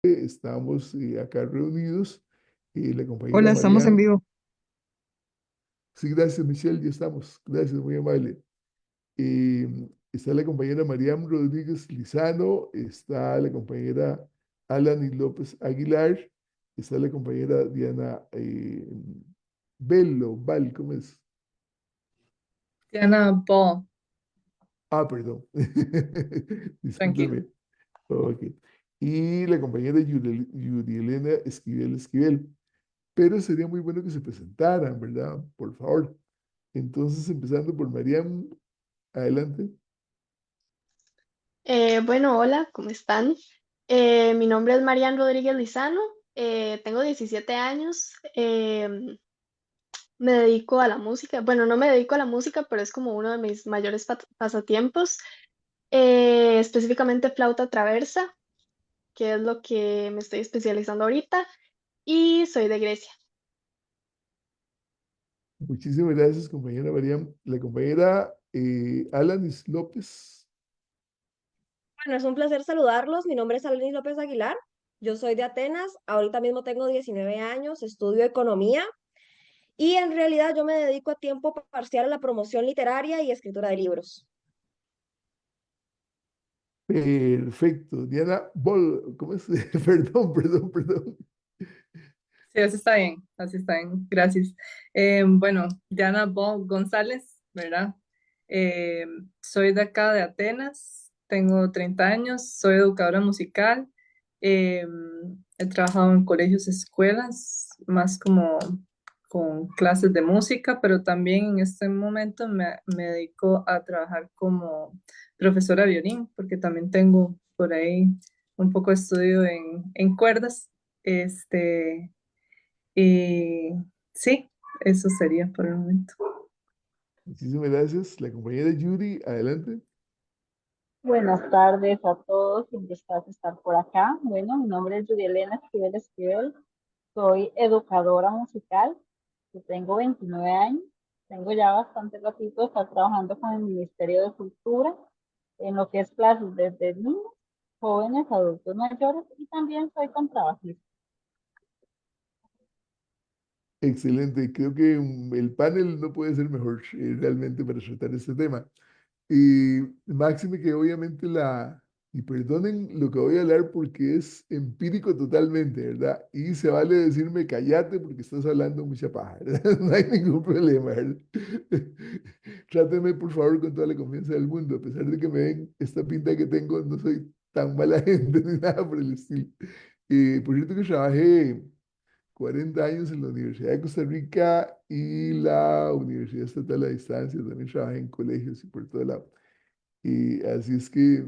Estamos acá reunidos. La compañera Hola, estamos en Mariam. vivo. Sí, gracias, Michelle, ya estamos. Gracias, muy amable. Eh, Está la compañera Mariam Rodríguez Lizano, está la compañera Alani López Aguilar, está la compañera Diana Bello, ¿cómo es? Diana Ball, Ah, perdón. tranquilo. Discúlpeme. Ok. Y la compañera Yuri Elena Esquivel. Pero sería muy bueno que se presentaran, ¿verdad? Por favor. Entonces, empezando por Mariam, adelante. Bueno, hola, ¿cómo están? Mi nombre es Marian Rodríguez Lizano, tengo 17 años, me dedico a la música, bueno, no me dedico a la música, pero es como uno de mis mayores pasatiempos, específicamente flauta traversa, que es lo que me estoy especializando ahorita, y soy de Grecia. Muchísimas gracias, compañera Mariam. La compañera Alanis López. Bueno, es un placer saludarlos. Mi nombre es Alanis López Aguilar. Yo soy de Atenas. Ahorita mismo tengo 19 años, estudio economía y en realidad yo me dedico a tiempo parcial a la promoción literaria y escritura de libros. Perfecto. Diana Bol, ¿cómo es? Perdón. Sí, así está bien, gracias. Bueno, Diana Ball González, ¿verdad? Eh, Soy de acá, de Atenas, tengo 30 años, soy educadora musical, eh, he trabajado en colegios, escuelas, más como con clases de música, pero también en este momento me dedico a trabajar como profesora de violín, porque también tengo por ahí un poco de estudio en cuerdas. Este, y sí, eso sería por el momento. Muchísimas gracias. La compañera Yuri, adelante. Buenas tardes a todos, un gustazo estar por acá. Bueno, mi nombre es Elena Esquivel. Soy educadora musical. Yo tengo 29 años. Tengo ya bastante ratito de estar trabajando con el Ministerio de Cultura en lo que es clases desde niños, jóvenes, adultos mayores y también soy contrabajista. Excelente. Creo que el panel no puede ser mejor realmente para tratar este tema. Y máxime que obviamente y perdonen lo que voy a hablar porque es empírico totalmente, ¿verdad? Y se vale decirme cállate porque estás hablando mucha paja, ¿verdad? No hay ningún problema, ¿verdad? Tráteme por favor con toda la confianza del mundo, a pesar de que me ven esta pinta que tengo, no soy tan mala gente ni nada por el estilo. Por cierto que trabajé 40 años en la Universidad de Costa Rica y la Universidad Estatal a Distancia, también trabajé en colegios y por todo lado. Y así es que,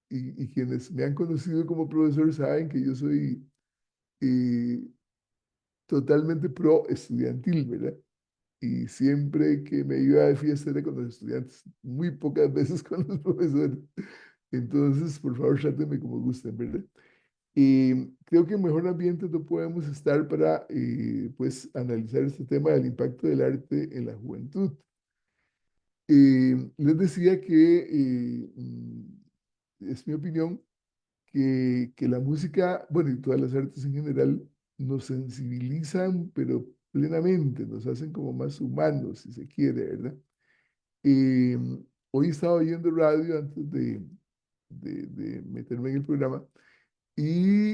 y quienes me han conocido como profesor saben que yo soy eh, totalmente pro estudiantil, ¿verdad? Y siempre que me iba de fiesta era con los estudiantes, muy pocas veces con los profesores. Entonces, por favor, trátenme como gusten, ¿verdad? Y creo que en mejor ambiente no podemos estar para, pues, analizar este tema del impacto del arte en la juventud. Les decía que es mi opinión que la música, bueno, y todas las artes en general, nos sensibilizan, pero plenamente, nos hacen como más humanos, si se quiere, ¿verdad? Eh, Hoy estaba oyendo radio antes de meterme en el programa y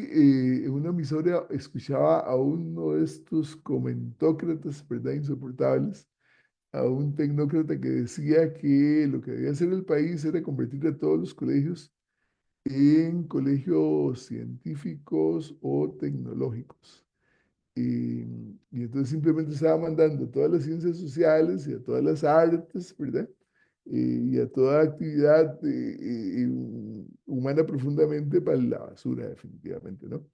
en una emisora escuchaba a uno de estos comentócratas, ¿verdad? Insoportables, a un tecnócrata que decía que lo que debía hacer el país era convertir a todos los colegios en colegios científicos o tecnológicos. Y entonces simplemente estaba mandando a todas las ciencias sociales y a todas las artes, ¿verdad? Y a toda actividad humana profundamente para la basura, definitivamente, ¿no?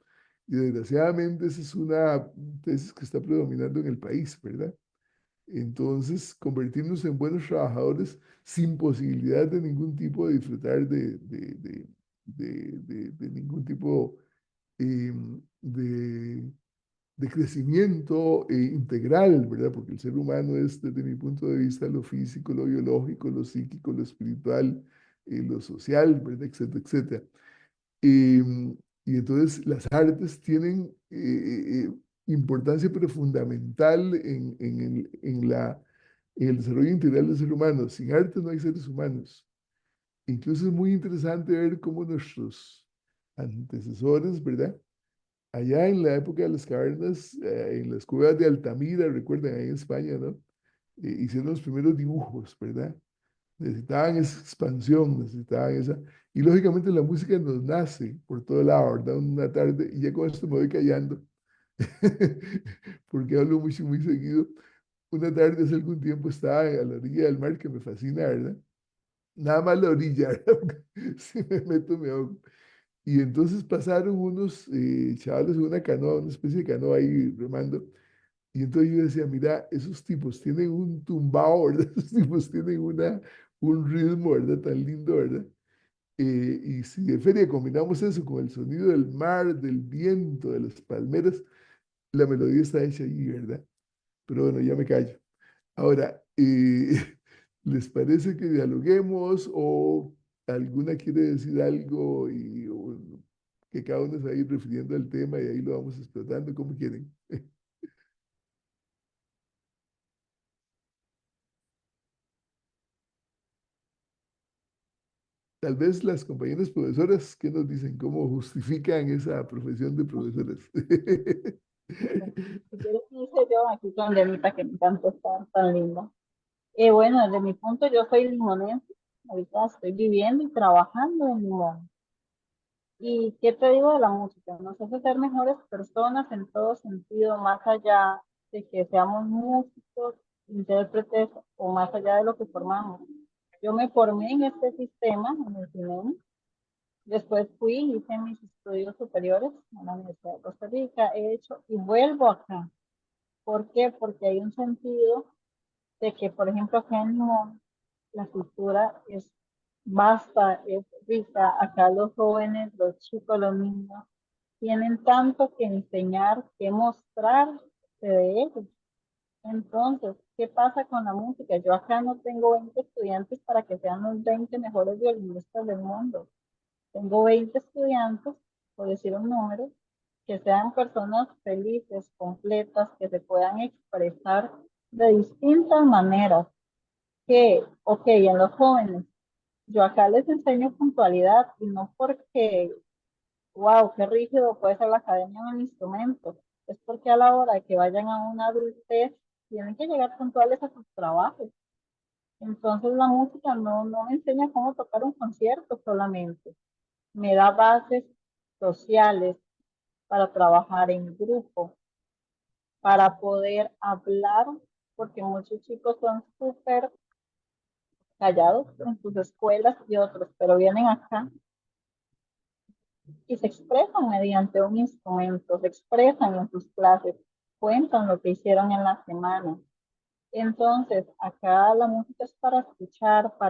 Y desgraciadamente esa es una tesis que está predominando en el país, ¿verdad? Entonces, convertirnos en buenos trabajadores sin posibilidad de ningún tipo de disfrutar de ningún tipo eh, de, de crecimiento integral, ¿verdad? Porque el ser humano es, desde mi punto de vista, lo físico, lo biológico, lo psíquico, lo espiritual, lo social, ¿verdad? Etcétera, etcétera. Y entonces las artes tienen importancia pero fundamental en el desarrollo integral del ser humano. Sin arte no hay seres humanos. Incluso es muy interesante ver cómo nuestros antecesores, ¿verdad? Allá en la época de las cavernas, en las cuevas de Altamira, recuerden, ahí en España, ¿no? Hicieron los primeros dibujos, ¿verdad? Necesitaban esa expansión, necesitaban esa... Y lógicamente la música nos nace por todo lado, ¿verdad? Una tarde, y ya con esto me voy callando, porque hablo mucho, muy seguido. Una tarde hace algún tiempo estaba a la orilla del mar, que me fascina, ¿verdad? Nada más la orilla, ¿verdad? Porque si me meto me ahogo. Y entonces pasaron unos chavales en una canoa, una especie de canoa ahí remando. Y entonces yo decía, mira, esos tipos tienen un tumbao, ¿verdad? Esos tipos tienen un ritmo, ¿verdad? Tan lindo, ¿verdad? Y si de feria combinamos eso con el sonido del mar, del viento, de las palmeras, la melodía está hecha allí, ¿verdad? Pero bueno, ya me callo. Ahora, ¿les parece que dialoguemos o alguna quiere decir algo o que cada uno se va a ir refiriendo al tema y ahí lo vamos explotando como quieren? Tal vez las compañeras profesoras, ¿qué nos dicen? ¿Cómo justifican esa profesión de profesoras? Si quieres, inicio yo aquí con Lenita, que me encanta estar tan linda. Bueno, desde mi punto, yo soy limonense. Ahorita estoy viviendo y trabajando en Limón. ¿Y qué te digo de la música? Nos hace ser mejores personas en todo sentido, más allá de que seamos músicos, intérpretes o más allá de lo que formamos. Yo me formé en este sistema, en el CINEM. Después fui, hice mis estudios superiores en la Universidad de Costa Rica, he hecho y vuelvo acá. ¿Por qué? Porque hay un sentido de que, por ejemplo, acá en Limón, la cultura es vasta, es rica. Acá los jóvenes, los chicos, los niños, tienen tanto que enseñar, que mostrar de ellos. Entonces, ¿qué pasa con la música? Yo acá no tengo 20 estudiantes para que sean los 20 mejores violinistas del mundo. Tengo 20 estudiantes, por decir un número, que sean personas felices, completas, que se puedan expresar de distintas maneras. Que, ok, en los jóvenes, yo acá les enseño puntualidad y no porque, wow, qué rígido puede ser la academia en el instrumento, es porque a la hora de que vayan a una adultez, tienen que llegar puntuales a sus trabajos. Entonces la música no me enseña cómo tocar un concierto solamente, me da bases sociales para trabajar en grupo, para poder hablar, porque muchos chicos son súper callados en sus escuelas y otros, pero vienen acá y se expresan mediante un instrumento, se expresan en sus clases, cuentan lo que hicieron en la semana. Entonces, acá la música es para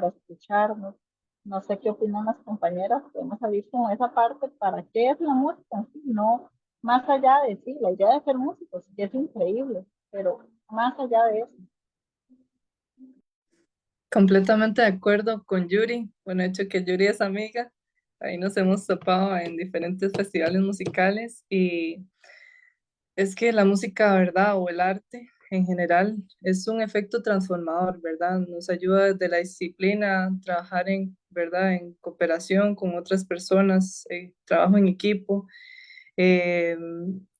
escucharnos. No sé qué opinan las compañeras, podemos salir con esa parte, ¿para qué es la música? No, más allá de sí, la idea de ser músicos, que es increíble, pero más allá de eso. Completamente de acuerdo con Yuri. Bueno, de hecho que Yuri es amiga. Ahí nos hemos topado en diferentes festivales musicales y es que la música, ¿verdad? O el arte en general es un efecto transformador, ¿verdad? Nos ayuda desde la disciplina, trabajar en, ¿verdad? En cooperación con otras personas, trabajo en equipo. Eh,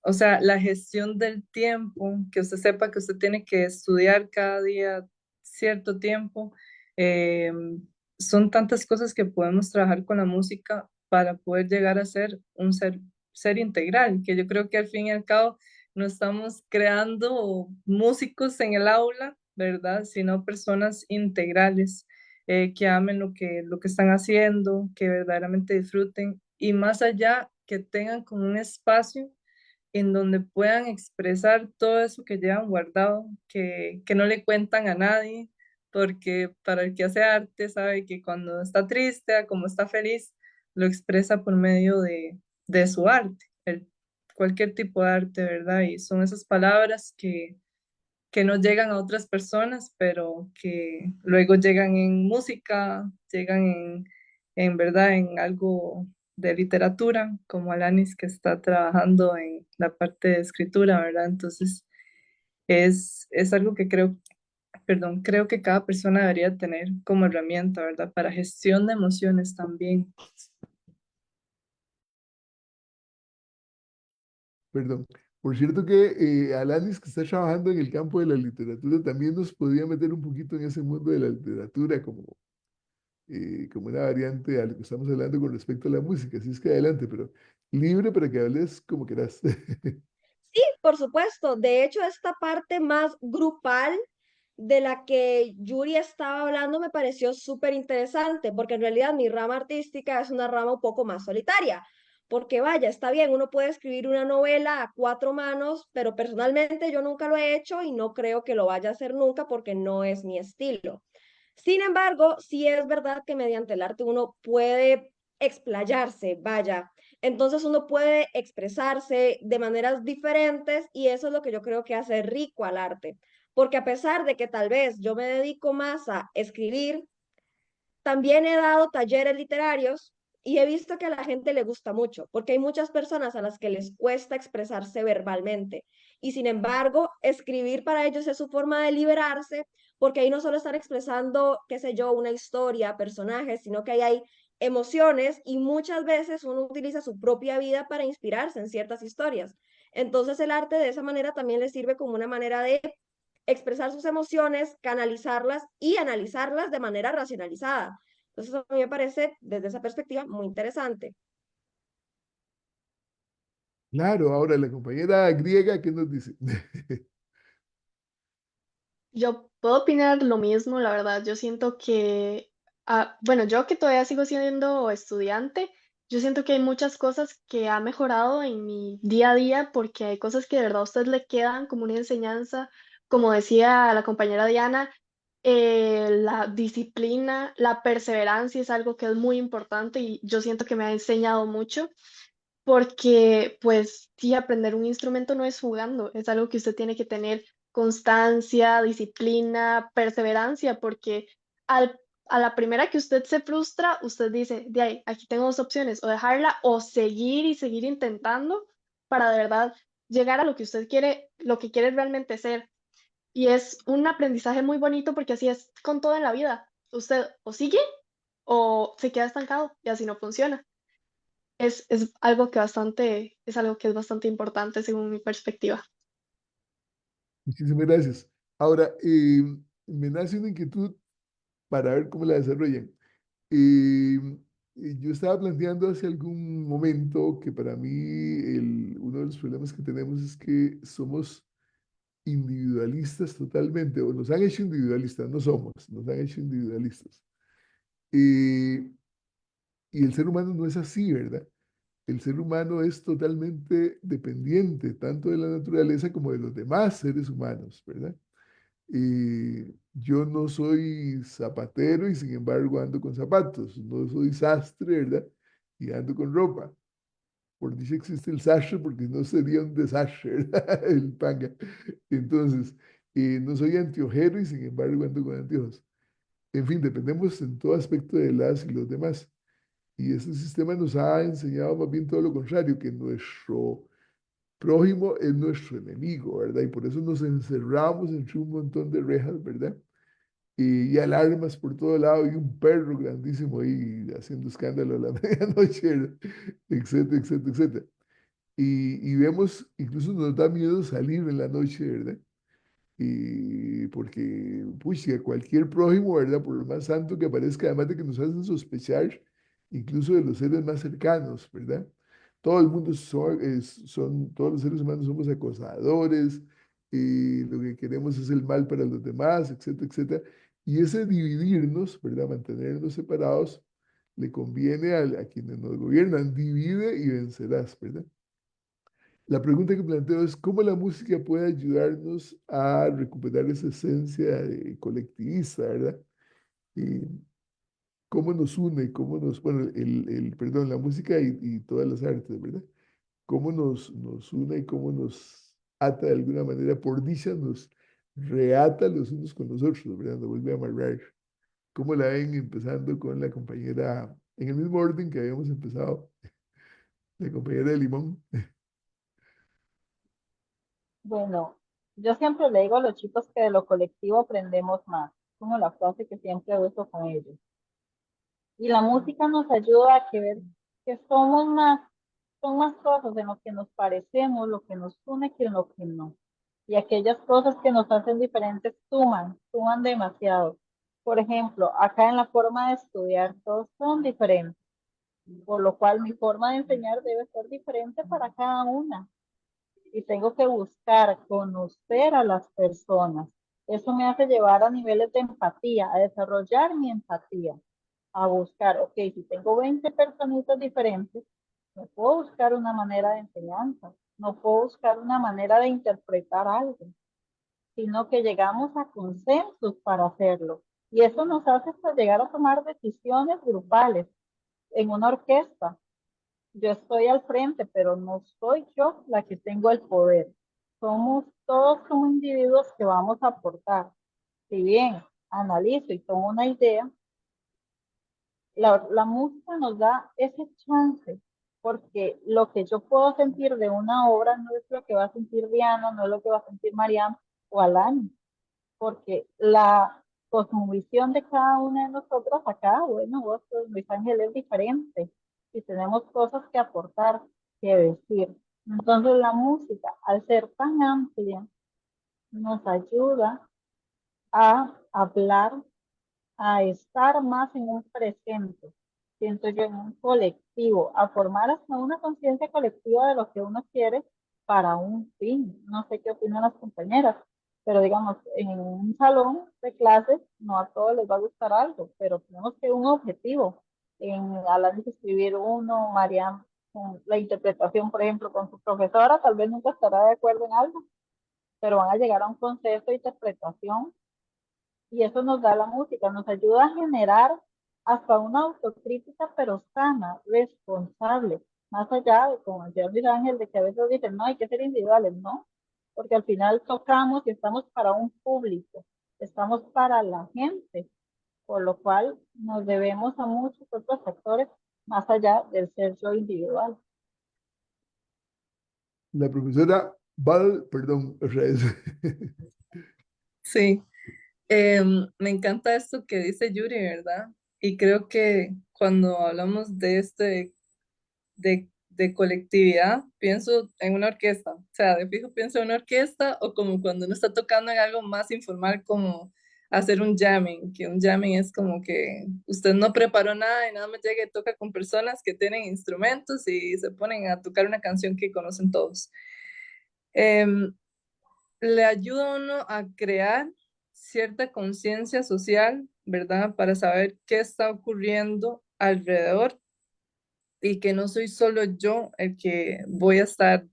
o sea, la gestión del tiempo, que usted sepa que usted tiene que estudiar cada día cierto tiempo. eh, Son tantas cosas que podemos trabajar con la música para poder llegar a ser un ser integral, que yo creo que al fin y al cabo no estamos creando músicos en el aula, ¿verdad? Sino personas integrales que amen lo que están haciendo, que verdaderamente disfruten y más allá que tengan como un espacio en donde puedan expresar todo eso que llevan guardado, que no le cuentan a nadie, porque para el que hace arte sabe que cuando está triste, como está feliz, lo expresa por medio de su arte, cualquier tipo de arte, ¿verdad? Y son esas palabras que no llegan a otras personas, pero que luego llegan en música, llegan en verdad, en algo de literatura, como Alanis, que está trabajando en la parte de escritura, ¿verdad? Entonces, es algo que creo que cada persona debería tener como herramienta, ¿verdad? Para gestión de emociones también. Perdón. Por cierto que Alanis, que está trabajando en el campo de la literatura, también nos podría meter un poquito en ese mundo de la literatura como una variante a lo que estamos hablando con respecto a la música. Así es que adelante, pero libre para que hables como quieras. Sí, por supuesto. De hecho, esta parte más grupal de la que Yuri estaba hablando me pareció súper interesante, porque en realidad mi rama artística es una rama un poco más solitaria. Porque vaya, está bien, uno puede escribir una novela a cuatro manos, pero personalmente yo nunca lo he hecho y no creo que lo vaya a hacer nunca porque no es mi estilo. Sin embargo, sí es verdad que mediante el arte uno puede explayarse, vaya. Entonces uno puede expresarse de maneras diferentes y eso es lo que yo creo que hace rico al arte. Porque a pesar de que tal vez yo me dedico más a escribir, también he dado talleres literarios y he visto que a la gente le gusta mucho, porque hay muchas personas a las que les cuesta expresarse verbalmente. Y sin embargo, escribir para ellos es su forma de liberarse, porque ahí no solo están expresando, qué sé yo, una historia, personajes, sino que ahí hay emociones y muchas veces uno utiliza su propia vida para inspirarse en ciertas historias. Entonces el arte de esa manera también le sirve como una manera de expresar sus emociones, canalizarlas y analizarlas de manera racionalizada. Entonces, a mí me parece, desde esa perspectiva, muy interesante. Claro, ahora la compañera griega, ¿qué nos dice? Yo puedo opinar lo mismo, la verdad. Yo siento que, bueno, yo que todavía sigo siendo estudiante, yo siento que hay muchas cosas que ha mejorado en mi día a día porque hay cosas que de verdad a usted le quedan como una enseñanza. Como decía la compañera Diana, la disciplina, la perseverancia es algo que es muy importante y yo siento que me ha enseñado mucho. Porque, pues, sí, aprender un instrumento no es jugando, es algo que usted tiene que tener constancia, disciplina, perseverancia, porque al, a la primera que usted se frustra, usted dice, de ahí, aquí tengo dos opciones, o dejarla o seguir y seguir intentando para de verdad llegar a lo que usted quiere, lo que quiere realmente ser. Y es un aprendizaje muy bonito porque así es con todo en la vida. Usted o sigue o se queda estancado y así no funciona. Es algo que es algo que es bastante importante según mi perspectiva. Muchísimas gracias. Ahora, me nace una inquietud para ver cómo la desarrollan. Eh, yo estaba planteando hace algún momento que para mí uno de los problemas que tenemos es que somos individualistas totalmente, o nos han hecho individualistas, no somos, nos han hecho individualistas. Eh, y el ser humano no es así, ¿verdad? El ser humano es totalmente dependiente tanto de la naturaleza como de los demás seres humanos, ¿verdad? Yo no soy zapatero y sin embargo ando con zapatos, no soy sastre, ¿verdad? Y ando con ropa. Por dicha existe el sastre porque no sería un desastre, ¿verdad? El panga. Entonces, no soy anteojero y sin embargo ando con anteojos. En fin, dependemos en todo aspecto de las y los demás. Y este sistema nos ha enseñado más bien todo lo contrario, que nuestro prójimo es nuestro enemigo, ¿verdad? Y por eso nos encerramos entre un montón de rejas, ¿verdad? Y alarmas por todo lado y un perro grandísimo ahí haciendo escándalo a la medianoche, ¿verdad? Etcétera, etcétera, etcétera. Y vemos, incluso nos da miedo salir en la noche, ¿verdad? Y porque, pucha, cualquier prójimo, ¿verdad? Por lo más santo que parezca, además de que nos hacen sospechar incluso de los seres más cercanos, ¿verdad? Todo el mundo todos los seres humanos somos acosadores, y lo que queremos es el mal para los demás, etcétera, etcétera. Y ese dividirnos, ¿verdad? Mantenernos separados, le conviene a quienes nos gobiernan, divide y vencerás, ¿verdad? La pregunta que planteo es cómo la música puede ayudarnos a recuperar esa esencia colectivista, ¿verdad? Y cómo nos une, bueno, perdón, la música y todas las artes, ¿verdad? Cómo nos une y cómo nos ata de alguna manera, por dicha nos reata los unos con los otros, ¿verdad? Nos vuelve a amarrar. ¿Cómo la ven empezando con la compañera en el mismo orden que habíamos empezado, la compañera de Limón. Bueno, yo siempre le digo a los chicos que de lo colectivo aprendemos más, como la frase que siempre uso con ellos. Y la música nos ayuda a que ver que somos más, son más cosas en lo que nos parecemos, lo que nos une que en lo que no. Y aquellas cosas que nos hacen diferentes suman demasiado. Por ejemplo, acá en la forma de estudiar, todos son diferentes, por lo cual mi forma de enseñar debe ser diferente para cada una. Y tengo que buscar conocer a las personas. Eso me hace llevar a niveles de empatía, a desarrollar mi empatía, a buscar, ok, si tengo 20 personitas diferentes, no puedo buscar una manera de enseñanza, no puedo buscar una manera de interpretar algo, sino que llegamos a consensos para hacerlo. Y eso nos hace hasta llegar a tomar decisiones grupales en una orquesta. Yo estoy al frente, pero no soy yo la que tengo el poder. Somos todos como individuos que vamos a aportar. Si bien analizo y tomo una idea, la música nos da ese chance, porque lo que yo puedo sentir de una obra no es lo que va a sentir Diana, no es lo que va a sentir Mariam o Alani, porque la cosmovisión de cada una de nosotros acá, bueno, vos, Luis Ángel, es diferente y tenemos cosas que aportar, que decir. Entonces la música, al ser tan amplia, nos ayuda a hablar, a estar más en un presente, siento yo, en un colectivo, a formar hasta una conciencia colectiva de lo que uno quiere para un fin. No sé qué opinan las compañeras, pero digamos, en un salón de clases no a todos les va a gustar algo, pero tenemos que un objetivo. En Alan de escribir uno, Mariam, con la interpretación, por ejemplo, con su profesora, tal vez nunca estará de acuerdo en algo, pero van a llegar a un concepto de interpretación y eso nos da la música, nos ayuda a generar hasta una autocrítica, pero sana, responsable, más allá de, como decía Luis Ángel, de que a veces dicen, no, hay que ser individuales, no, porque al final tocamos y estamos para un público, estamos para la gente, por lo cual nos debemos a muchos otros factores más allá del ser yo individual. La profesora perdón, otra vez. Sí. Me encanta esto que dice Yuri, ¿verdad? Y creo que cuando hablamos de de colectividad, pienso en una orquesta. O sea, de fijo pienso en una orquesta o como cuando uno está tocando en algo más informal como hacer un jamming, que un jamming es como que usted no preparó nada y nada más llega y toca con personas que tienen instrumentos y se ponen a tocar una canción que conocen todos. Em, Le ayuda a uno a crear cierta conciencia social, ¿verdad? Para saber qué está ocurriendo alrededor y que no soy solo yo el que voy a estar,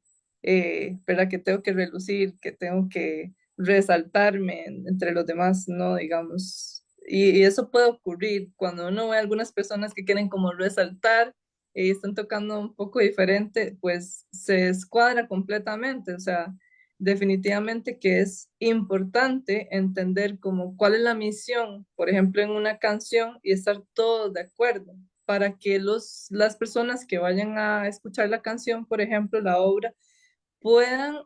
¿verdad? Que tengo que relucir, que tengo que resaltarme entre los demás, ¿no? Digamos. Y eso puede ocurrir cuando uno ve a algunas personas que quieren como resaltar y están tocando un poco diferente, pues se escuadra completamente. O sea, definitivamente que es importante entender como cuál es la misión, por ejemplo, en una canción y estar todos de acuerdo para que las personas que vayan a escuchar la canción, por ejemplo, la obra, puedan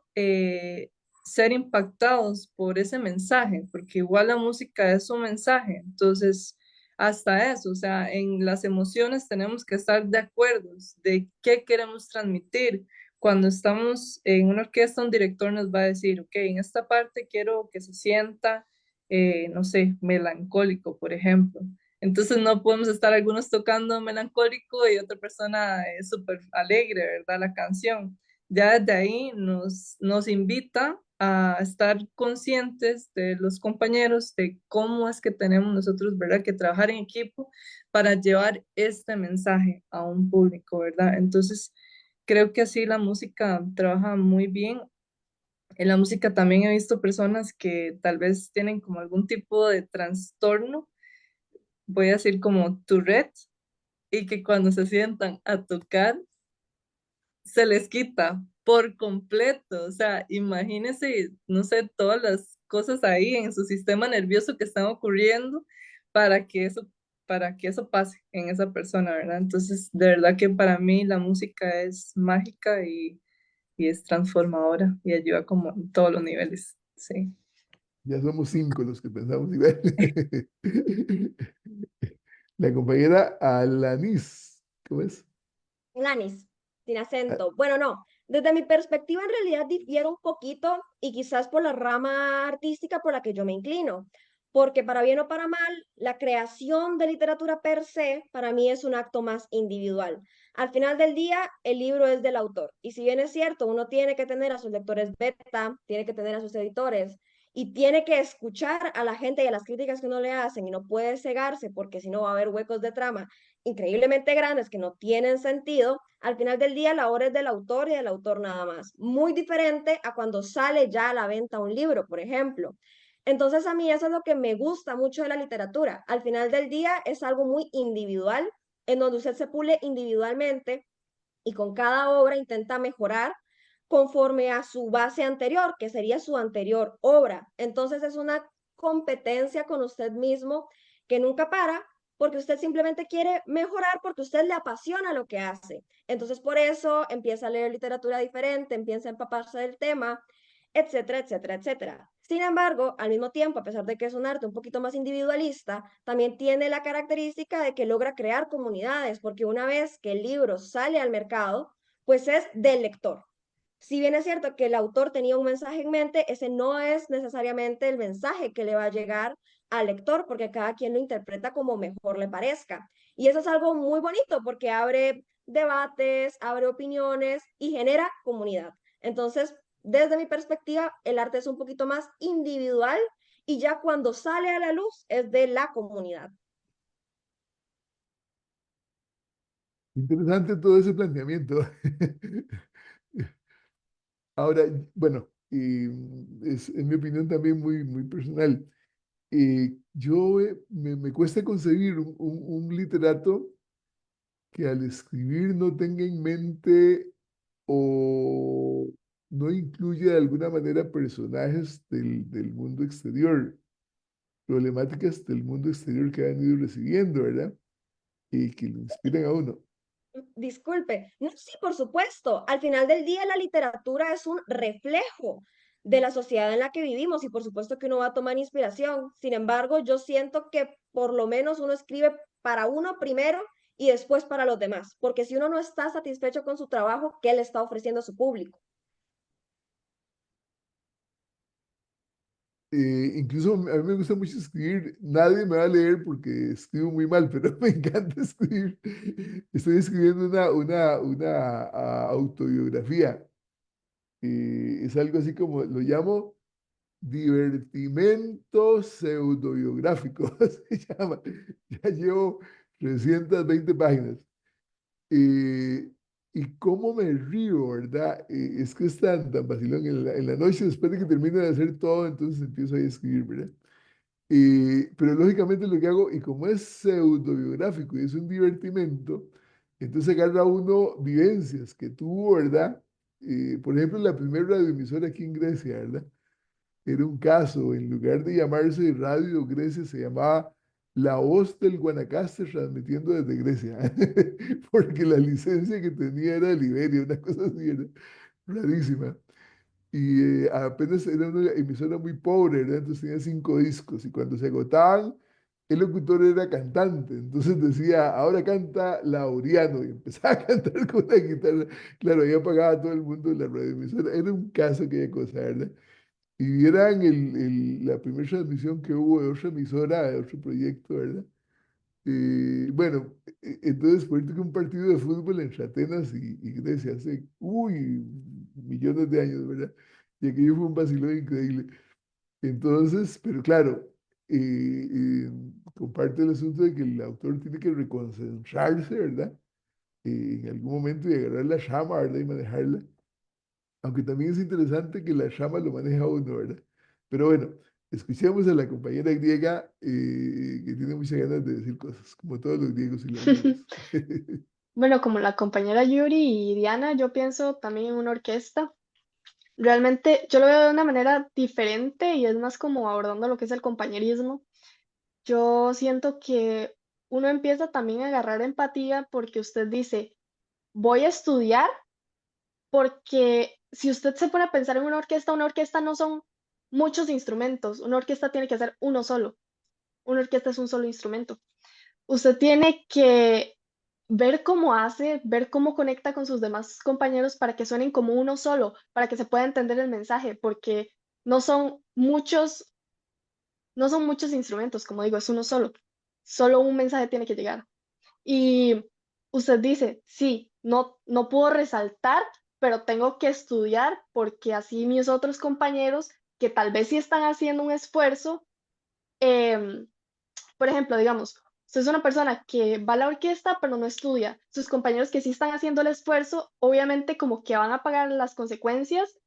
ser impactados por ese mensaje, porque igual la música es un mensaje. Entonces, hasta eso, o sea, en las emociones tenemos que estar de acuerdo de qué queremos transmitir. Cuando estamos en una orquesta, un director nos va a decir, ok, en esta parte quiero que se sienta, no sé, melancólico, por ejemplo. Entonces no podemos estar algunos tocando melancólico y otra persona súper alegre, ¿verdad? La canción. Ya desde ahí nos invita a estar conscientes de los compañeros, de cómo es que tenemos nosotros, ¿verdad?, que trabajar en equipo para llevar este mensaje a un público, ¿verdad? Entonces, creo que así la música trabaja muy bien. En la música también he visto personas que tal vez tienen como algún tipo de trastorno, voy a decir como Tourette, y que cuando se sientan a tocar, se les quita por completo. O sea, imagínense, no sé, todas las cosas ahí en su sistema nervioso que están ocurriendo para que eso para que eso pase en esa persona, ¿verdad? Entonces, de verdad que para mí la música es mágica y es transformadora y ayuda como en todos los niveles, sí. Ya somos 5 los que pensamos igual. La compañera Alanis, ¿cómo es? Lanis, sin Ah, acento. Bueno, no, desde mi perspectiva en realidad difiere un poquito y quizás por la rama artística por la que yo me inclino, porque para bien o para mal, la creación de literatura per se para mí es un acto más individual. Al final del día, el libro es del autor y si bien es cierto, uno tiene que tener a sus lectores beta, tiene que tener a sus editores y tiene que escuchar a la gente y a las críticas que uno le hacen y no puede cegarse porque si no va a haber huecos de trama increíblemente grandes que no tienen sentido, al final del día la obra es del autor y del autor nada más. Muy diferente a cuando sale ya a la venta un libro, por ejemplo. Entonces a mí eso es lo que me gusta mucho de la literatura. Al final del día es algo muy individual, en donde usted se pule individualmente y con cada obra intenta mejorar conforme a su base anterior, que sería su anterior obra. Entonces es una competencia con usted mismo que nunca para, porque usted simplemente quiere mejorar, porque usted le apasiona lo que hace. Entonces por eso empieza a leer literatura diferente, empieza a empaparse del tema, etcétera, etcétera, etcétera. Sin embargo, al mismo tiempo, a pesar de que es un arte un poquito más individualista, también tiene la característica de que logra crear comunidades, porque una vez que el libro sale al mercado, pues es del lector. Si bien es cierto que el autor tenía un mensaje en mente, ese no es necesariamente el mensaje que le va a llegar al lector, porque cada quien lo interpreta como mejor le parezca. Y eso es algo muy bonito porque abre debates, abre opiniones y genera comunidad. Entonces, desde mi perspectiva, el arte es un poquito más individual y ya cuando sale a la luz es de la comunidad. interesante todo ese planteamiento. Ahora, bueno, es en mi opinión también muy, muy personal. Yo me cuesta concebir un literato que al escribir no tenga en mente o no incluya de alguna manera personajes del mundo exterior, problemáticas del mundo exterior que han ido recibiendo, ¿verdad? Y que lo inspiren a uno. Disculpe, no, sí, por supuesto. Al final del día, la literatura es un reflejo de la sociedad en la que vivimos y por supuesto que uno va a tomar inspiración. Sin embargo, yo siento que por lo menos uno escribe para uno primero y después para los demás, porque si uno no está satisfecho con su trabajo, ¿qué le está ofreciendo a su público? Incluso a mí me gusta mucho escribir. Nadie me va a leer porque escribo muy mal, pero me encanta escribir. Estoy escribiendo una autobiografía. Es algo así como, lo llamo divertimento pseudobiográfico, se llama. Ya llevo 320 páginas. Eh, y cómo me río, ¿verdad? Es que es tan vacilón. En la noche, después de que termino de hacer todo, entonces empiezo ahí a escribir, ¿verdad? Pero lógicamente lo que hago, y como es pseudobiográfico y es un divertimento, entonces agarra uno vivencias que tuvo, ¿verdad? Por ejemplo, la primera radioemisora aquí en Grecia, ¿verdad? Era un caso, en lugar de llamarse Radio Grecia, se llamaba La Voz del Guanacaste transmitiendo desde Grecia, porque la licencia que tenía era de Liberia, una cosa así, era rarísima. Y apenas era una emisora muy pobre, ¿verdad? Entonces tenía 5 discos y cuando se agotaban, el locutor era cantante, entonces decía, ahora canta Laureano y empezaba a cantar con la guitarra. Claro, ahí apagaba a todo el mundo de la radioemisora. Era un caso aquella cosa, ¿verdad? Y vieran la primera transmisión que hubo de otra emisora, de otro proyecto, ¿verdad? Bueno, entonces, por ejemplo, que un partido de fútbol entre Atenas y Grecia hace, millones de años, ¿verdad? Y aquello fue un vacilón increíble. Entonces, pero claro, comparte el asunto de que el autor tiene que reconcentrarse, ¿verdad? En algún momento y agarrar la llama, ¿verdad? Y manejarla. Aunque también es interesante que la llama lo maneja uno, ¿verdad? Pero bueno, escuchemos a la compañera griega que tiene muchas ganas de decir cosas, como todos los griegos y latinos. Bueno, como la compañera Yuri y Diana, yo pienso también en una orquesta. Realmente yo lo veo de una manera diferente y es más como abordando lo que es el compañerismo. Yo siento que uno empieza también a agarrar empatía porque usted dice, voy a estudiar porque si usted se pone a pensar en una orquesta no son muchos instrumentos, una orquesta tiene que ser uno solo, una orquesta es un solo instrumento. Usted tiene que ver cómo hace, ver cómo conecta con sus demás compañeros para que suenen como uno solo, para que se pueda entender el mensaje, porque no son muchos, no son muchos instrumentos, como digo, es uno solo. Solo un mensaje tiene que llegar. Y usted dice, sí, no puedo resaltar, pero tengo que estudiar porque así mis otros compañeros, que tal vez sí están haciendo un esfuerzo, em, por ejemplo, digamos, usted es una persona que va a la orquesta pero no estudia. Sus compañeros que sí están haciendo el esfuerzo, obviamente como que van a pagar las consecuencias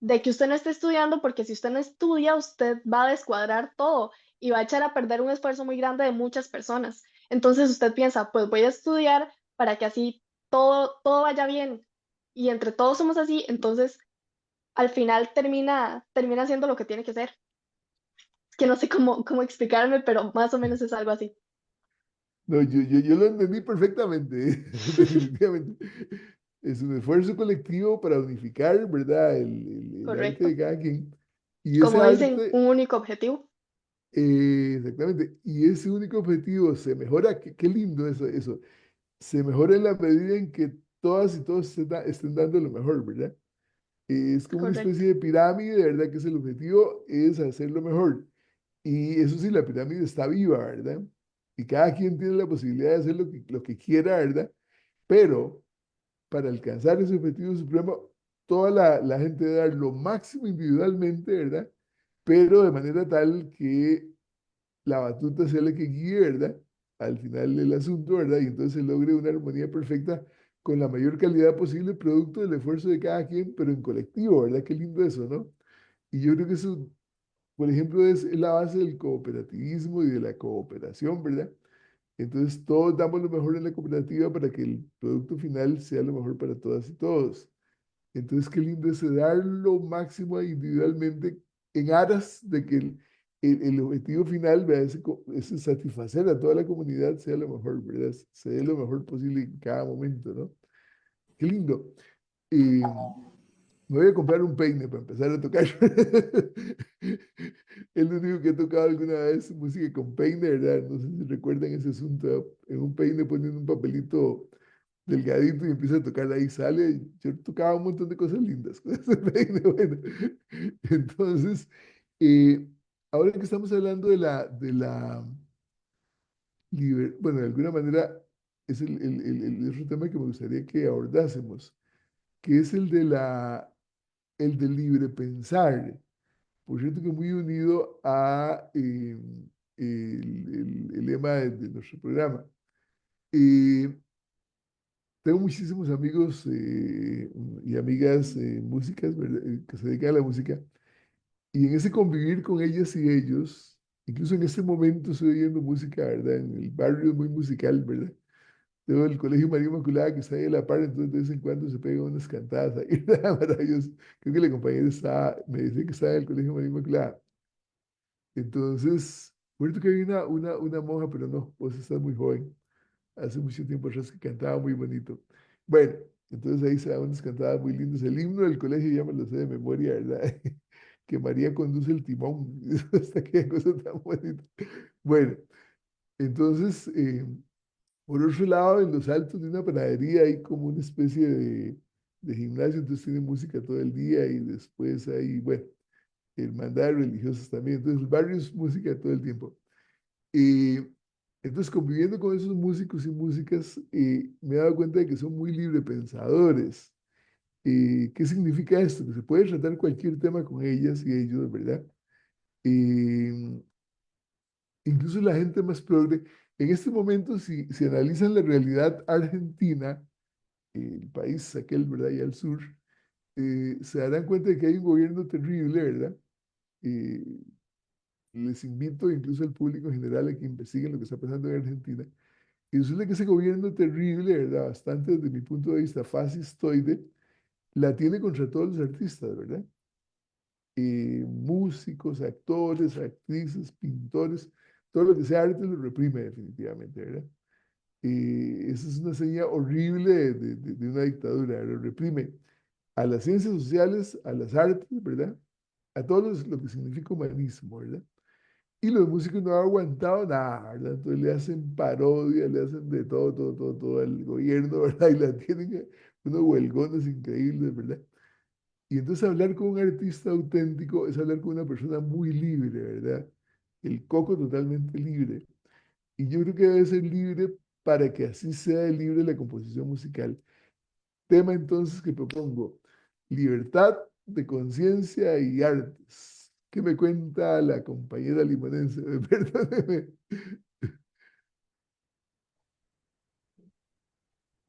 de que usted no esté estudiando, porque si usted no estudia, usted va a descuadrar todo y va a echar a perder un esfuerzo muy grande de muchas personas. Entonces usted piensa, pues voy a estudiar para que así todo vaya bien. Y entre todos somos así, entonces al final termina haciendo lo que tiene que hacer. Que no sé cómo explicarme, pero más o menos es algo así. No, yo lo entendí perfectamente, definitivamente. Es un esfuerzo colectivo para unificar, ¿verdad? El arte de Correcto. cada quien. Y ese Como dicen, arte, un único objetivo. exactamente, y ese único objetivo se mejora, qué lindo eso, se mejora en la medida en que todas y todos estén dando lo mejor, ¿verdad? Es como una Correcto. especie de pirámide, ¿verdad? Que es el objetivo, es hacerlo mejor. Y eso sí, la pirámide está viva, ¿verdad? Y cada quien tiene la posibilidad de hacer lo que quiera, ¿verdad? Pero para alcanzar ese objetivo supremo, toda la gente debe dar lo máximo individualmente, ¿verdad? Pero de manera tal que la batuta sea la que guíe, ¿verdad? Al final del asunto, ¿verdad? Y entonces se logre una armonía perfecta con la mayor calidad posible, producto del esfuerzo de cada quien, pero en colectivo, ¿verdad? Qué lindo eso, ¿no? Y yo creo que eso, por ejemplo, es la base del cooperativismo y de la cooperación, ¿verdad? Entonces todos damos lo mejor en la cooperativa para que el producto final sea lo mejor para todas y todos. Entonces qué lindo es dar lo máximo individualmente en aras de que el objetivo final, ¿verdad? Ese satisfacer a toda la comunidad sea lo mejor, ¿verdad? Se dé lo mejor posible en cada momento, ¿no? Qué lindo. Y me voy a comprar un peine para empezar a tocar. Es lo único que he tocado alguna vez, música con peine, ¿verdad? No sé si recuerdan ese asunto. En un peine poniendo un papelito delgadito y empieza a tocar, ahí sale. Yo tocaba un montón de cosas lindas con ese peine, bueno. Entonces, eh, ahora que estamos hablando de la bueno, de alguna manera es el otro tema que me gustaría que abordásemos, que es el del libre pensar. Por cierto, que muy unido a el lema de nuestro programa. Eh, Tengo muchísimos amigos y amigas músicas, ¿verdad? Que se dedican a la música, y en ese convivir con ellas y ellos, incluso en este momento estoy oyendo música, ¿verdad? En el barrio es muy musical, ¿verdad? Tengo el Colegio María Inmaculada que está ahí a la par, entonces de vez en cuando se pegan unas cantadas ahí, ¿verdad? Maravilloso. Creo que la compañera me dice que está en el Colegio María Inmaculada. Entonces, recuerdo que hay una monja, pero no, vos estás muy joven. Hace mucho tiempo atrás que cantaba muy bonito. Bueno, entonces ahí se dan unas cantadas muy lindas. El himno del colegio ya me lo sé de memoria, ¿verdad? Que María conduce el timón. Hasta qué cosa tan bonita. Bueno, entonces, por otro lado, en los altos de una panadería hay como una especie de gimnasio, entonces tiene música todo el día y después hay, bueno, hermandades religiosas también. Entonces, el barrio es música todo el tiempo. Y entonces, conviviendo con esos músicos y músicas, me he dado cuenta de que son muy librepensadores. ¿Qué significa esto? Que se puede tratar cualquier tema con ellas y ellos, ¿verdad? Eh, Incluso la gente más progre. En este momento, si analizan la realidad argentina, el país aquel, ¿verdad? Y al sur, se darán cuenta de que hay un gobierno terrible, ¿verdad? Eh, Les invito incluso al público en general a que investiguen lo que está pasando en Argentina. Y resulta que ese gobierno terrible, ¿verdad? Bastante desde mi punto de vista fascistoide, la tiene contra todos los artistas, ¿verdad? Músicos, actores, actrices, pintores, todo lo que sea arte lo reprime definitivamente, ¿verdad? Esa es una señal horrible de una dictadura, lo reprime a las ciencias sociales, a las artes, ¿verdad? A todo lo que significa humanismo, ¿verdad? Y los músicos no han aguantado nada, ¿verdad? Entonces le hacen parodia, le hacen de todo, todo, todo, todo al gobierno, ¿verdad? Y la tienen unos huelgones increíbles, ¿verdad? Y entonces hablar con un artista auténtico es hablar con una persona muy libre, ¿verdad? El coco totalmente libre. Y yo creo que debe ser libre para que así sea libre la composición musical. Tema entonces que propongo, libertad de conciencia y artes. ¿Qué me cuenta la compañera limonense? Perdóneme.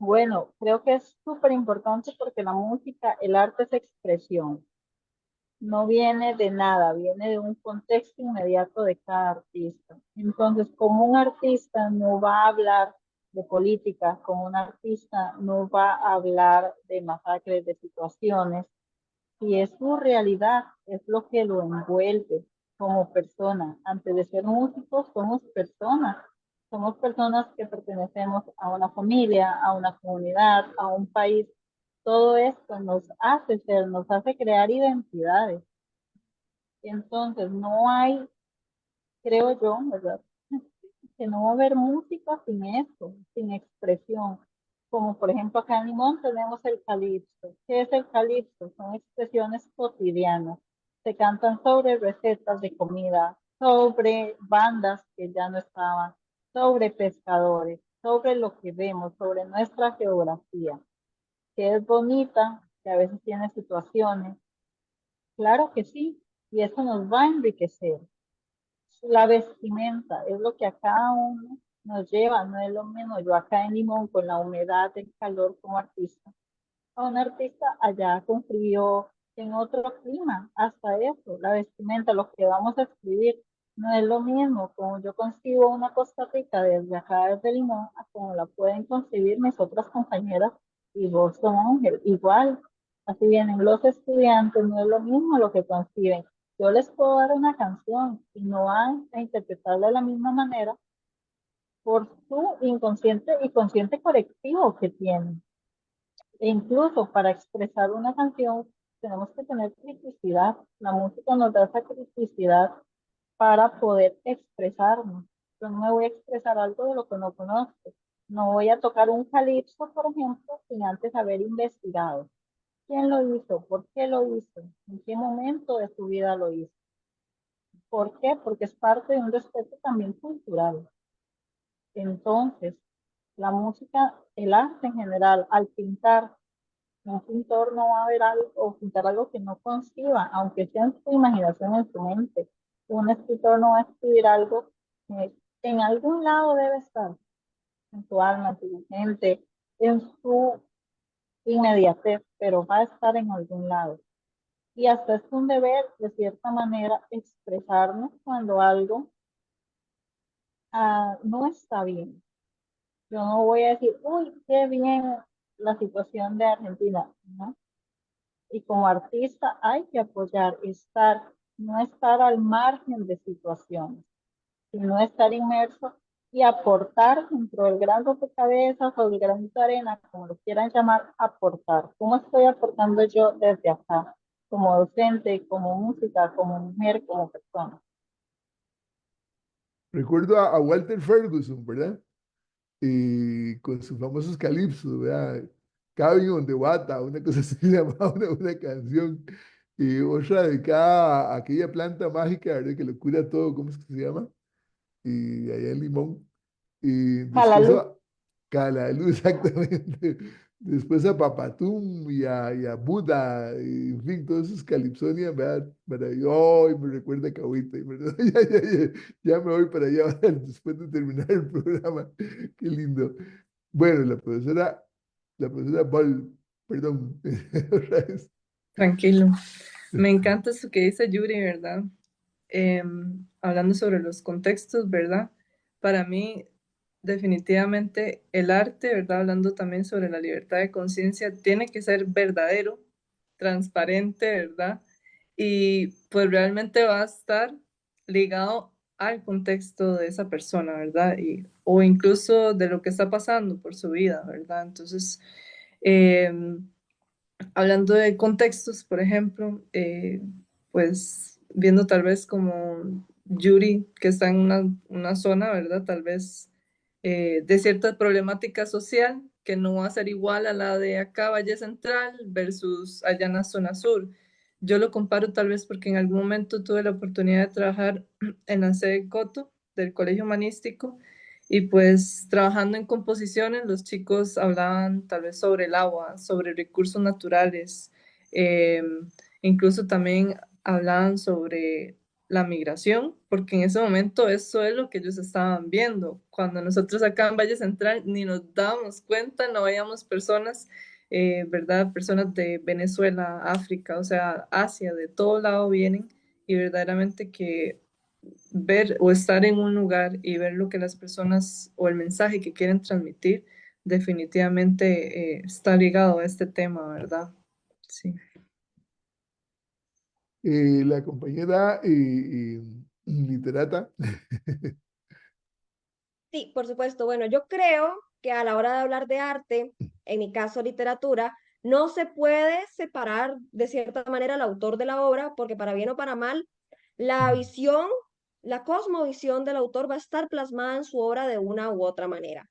Bueno, creo que es súper importante porque la música, el arte es expresión. No viene de nada, viene de un contexto inmediato de cada artista. Entonces, como un artista no va a hablar de política, como un artista no va a hablar de masacres, de situaciones, si es su realidad, es lo que lo envuelve como persona. Antes de ser músicos, somos personas que pertenecemos a una familia, a una comunidad, a un país. Todo esto nos hace ser, nos hace crear identidades. Entonces, no hay, creo yo, ¿verdad? Que no va a haber música sin eso, sin expresión. Como por ejemplo acá en Limón tenemos el calipso. ¿Qué es el calipso? Son expresiones cotidianas. Se cantan sobre recetas de comida, sobre bandas que ya no estaban, sobre pescadores, sobre lo que vemos, sobre nuestra geografía, que es bonita, que a veces tiene situaciones. Claro que sí, y eso nos va a enriquecer. La vestimenta es lo que a cada uno nos lleva, no es lo mismo yo acá en Limón con la humedad, el calor como artista, a un artista allá con frío, en otro clima, hasta eso, la vestimenta, lo que vamos a escribir, no es lo mismo como yo concibo una Costa Rica desde acá, desde Limón, a como la pueden concebir mis otras compañeras y vos, Don Ángel, igual, así vienen los estudiantes, no es lo mismo lo que conciben. Yo les puedo dar una canción y no van a interpretarla de la misma manera por su inconsciente y consciente colectivo que tienen. E incluso para expresar una canción tenemos que tener criticidad. La música nos da esa criticidad para poder expresarnos. Yo no me voy a expresar algo de lo que no conozco. No voy a tocar un calipso, por ejemplo, sin antes haber investigado. ¿Quién lo hizo? ¿Por qué lo hizo? ¿En qué momento de su vida lo hizo? ¿Por qué? Porque es parte de un respeto también cultural. Entonces, la música, el arte en general, al pintar, un pintor no va a ver algo o pintar algo que no conciba, aunque sea en su imaginación, en su mente. Un escritor no va a escribir algo que en algún lado debe estar, en su alma, en su mente, en su inmediatez, pero va a estar en algún lado. Y hasta es un deber, de cierta manera, expresarnos cuando algo no está bien. Yo no voy a decir, uy, qué bien la situación de Argentina, ¿no? Y como artista hay que apoyar, no estar al margen de situaciones, sino estar inmerso y aportar dentro del gran rompecabezas o del granito de arena, como lo quieran llamar, aportar. ¿Cómo estoy aportando yo desde acá? Como docente, como música, como mujer, como persona. Recuerdo a Walter Ferguson, ¿verdad? Con sus famosos calipsos, ¿verdad? Cabin on the Wata, una cosa así llamaba una canción. Y otra dedicada a aquella planta mágica, ¿verdad? Que lo cura todo, ¿cómo es que se llama? Y allá en Limón. Y después Calalú. a Calalú, exactamente. Después a Papatum y a Buda, y, en fin, todos esos calipsonias, ¿verdad? Maravilloso, y me recuerda a Cahuita, ¿verdad? Ya me voy para allá después de terminar el programa. Qué lindo. Bueno, la profesora Ball, perdón, otra vez. Tranquilo. Me encanta eso que dice Yuri, ¿verdad? Hablando sobre los contextos, ¿verdad? Para mí, definitivamente, el arte, ¿verdad? Hablando también sobre la libertad de conciencia, tiene que ser verdadero, transparente, ¿verdad? Y pues realmente va a estar ligado al contexto de esa persona, ¿verdad? O incluso de lo que está pasando por su vida, ¿verdad? Entonces, hablando de contextos, por ejemplo, pues viendo tal vez como Yuri, que está en una zona, ¿verdad? Tal vez de cierta problemática social que no va a ser igual a la de acá, Valle Central, versus allá en la zona sur. Yo lo comparo tal vez porque en algún momento tuve la oportunidad de trabajar en la sede Coto del Colegio Humanístico y pues trabajando en composiciones, los chicos hablaban tal vez sobre el agua, sobre recursos naturales, eh, incluso también hablaban sobre la migración, porque en ese momento eso es lo que ellos estaban viendo. Cuando nosotros acá en Valle Central ni nos dábamos cuenta, no veíamos personas, ¿verdad? Personas de Venezuela, África, o sea, Asia, de todo lado vienen y verdaderamente que ver o estar en un lugar y ver lo que las personas o el mensaje que quieren transmitir, definitivamente está ligado a este tema, ¿verdad? Sí. La compañera literata. Sí, por supuesto. Bueno, yo creo que a la hora de hablar de arte, en mi caso literatura, no se puede separar de cierta manera al autor de la obra, porque para bien o para mal, la visión, la cosmovisión del autor va a estar plasmada en su obra de una u otra manera.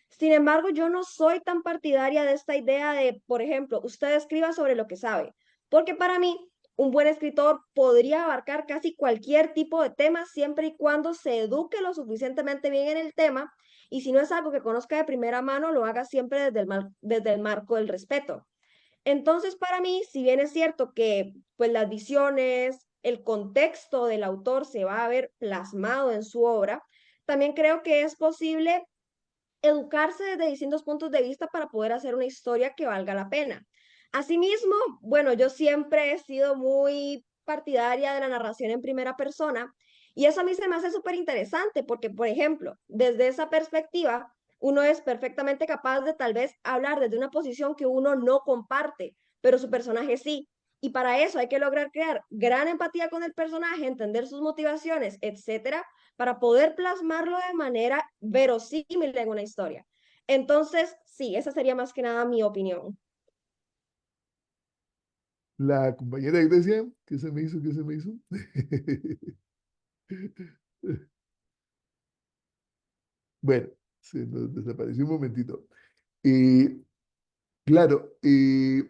Sin embargo, yo no soy tan partidaria de esta idea de, por ejemplo, usted escriba sobre lo que sabe, porque para mí un buen escritor podría abarcar casi cualquier tipo de tema siempre y cuando se eduque lo suficientemente bien en el tema y si no es algo que conozca de primera mano, lo haga siempre desde el marco del respeto. Entonces, para mí, si bien es cierto que pues las visiones, el contexto del autor se va a ver plasmado en su obra, también creo que es posible educarse desde distintos puntos de vista para poder hacer una historia que valga la pena. Asimismo, bueno, yo siempre he sido muy partidaria de la narración en primera persona y eso a mí se me hace súper interesante porque, por ejemplo, desde esa perspectiva, uno es perfectamente capaz de tal vez hablar desde una posición que uno no comparte, pero su personaje sí. Y para eso hay que lograr crear gran empatía con el personaje, entender sus motivaciones, etcétera, para poder plasmarlo de manera verosímil en una historia. Entonces, sí, esa sería más que nada mi opinión. La compañera Grecia, ¿qué se me hizo? ¿Qué se me hizo? Bueno, se nos desapareció un momentito. Eh, claro, y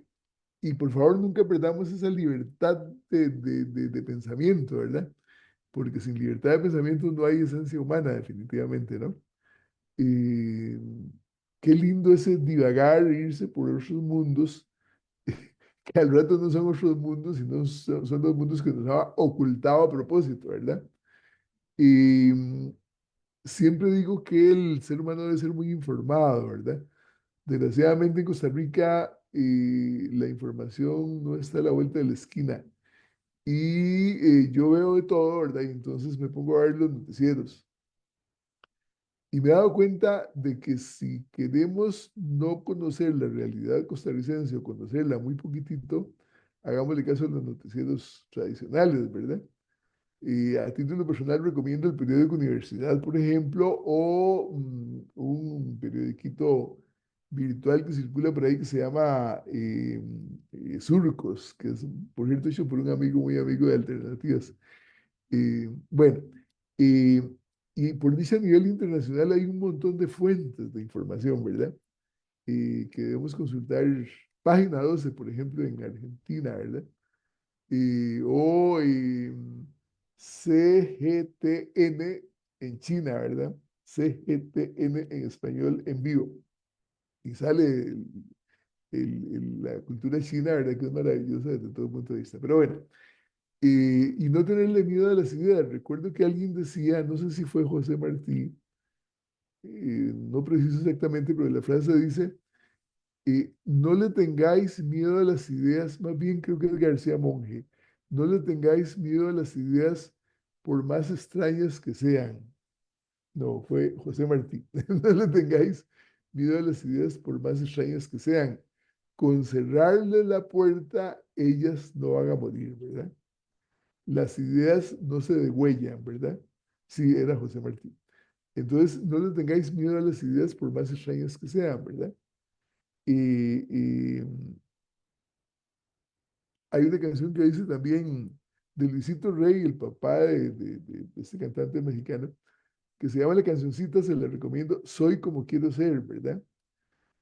por favor nunca perdamos esa libertad de pensamiento, ¿verdad? Porque sin libertad de pensamiento no hay esencia humana, definitivamente, ¿no? Eh, Qué lindo ese divagar, irse por otros mundos, que al rato no son otros mundos, sino son los mundos que nos ha ocultado a propósito, ¿verdad? Y siempre digo que el ser humano debe ser muy informado, ¿verdad? Desgraciadamente en Costa Rica la información no está a la vuelta de la esquina. Y yo veo de todo, ¿verdad? Y entonces me pongo a ver los noticieros. Y me he dado cuenta de que si queremos no conocer la realidad costarricense o conocerla muy poquitito, hagámosle caso a los noticieros tradicionales, ¿verdad? Y a título personal recomiendo el periódico Universidad, por ejemplo, o un periodiquito virtual que circula por ahí que se llama Surcos, que es, por cierto, hecho por un amigo muy amigo de Alternativas. Bueno, eh, y por dicha a nivel internacional hay un montón de fuentes de información, ¿verdad? Que debemos consultar. Página 12, por ejemplo, en Argentina, ¿verdad? O CGTN en China, ¿verdad? CGTN en español en vivo. Y sale la cultura china, ¿verdad? Que es maravillosa desde todo punto de vista. Pero bueno, y no tenerle miedo a las ideas. Recuerdo que alguien decía, no sé si fue José Martí, no preciso exactamente, pero la frase dice, no le tengáis miedo a las ideas, más bien creo que es García Monge, no le tengáis miedo a las ideas por más extrañas que sean. No, fue José Martí. No le tengáis miedo a las ideas por más extrañas que sean. Con cerrarle la puerta, ellas no van a morir, ¿verdad? Las ideas no se degüellan, ¿verdad? Sí, era José Martí. Entonces, no le tengáis miedo a las ideas por más extrañas que sean, ¿verdad? Y hay una canción que dice también de Luisito Rey, el papá de este cantante mexicano, que se llama la cancioncita, se la recomiendo, Soy como quiero ser, ¿verdad?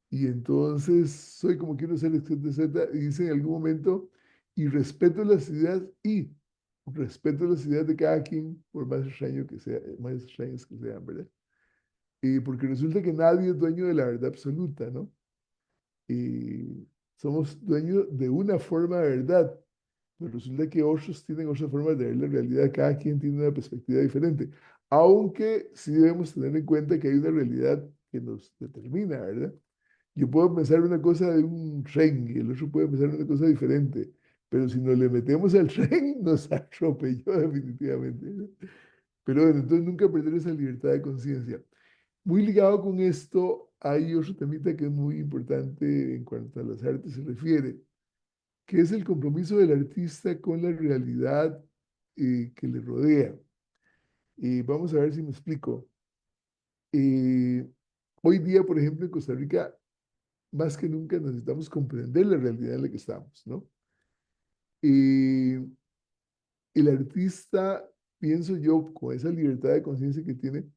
Y entonces, soy como quiero ser, etcétera, etcétera, y dice en algún momento, y respeto las ideas de cada quien, por más extraño que sea, más extrañas que sean, ¿verdad? Porque resulta que nadie es dueño de la verdad absoluta, ¿no? Somos dueños de una forma de verdad, pero resulta que otros tienen otras formas de ver la realidad, cada quien tiene una perspectiva diferente, aunque sí debemos tener en cuenta que hay una realidad que nos determina, ¿verdad? Yo puedo pensar una cosa de un tren y el otro puede pensar una cosa diferente, pero si nos le metemos al tren, nos atropelló definitivamente, ¿no? Pero bueno, entonces nunca perder esa libertad de conciencia. Muy ligado con esto, hay otro temita que es muy importante en cuanto a las artes se refiere, que es el compromiso del artista con la realidad que le rodea. Vamos a ver si me explico. Eh, Hoy día, por ejemplo, en Costa Rica, más que nunca necesitamos comprender la realidad en la que estamos, ¿no? Eh, el artista, pienso yo, con esa libertad de conciencia que tiene,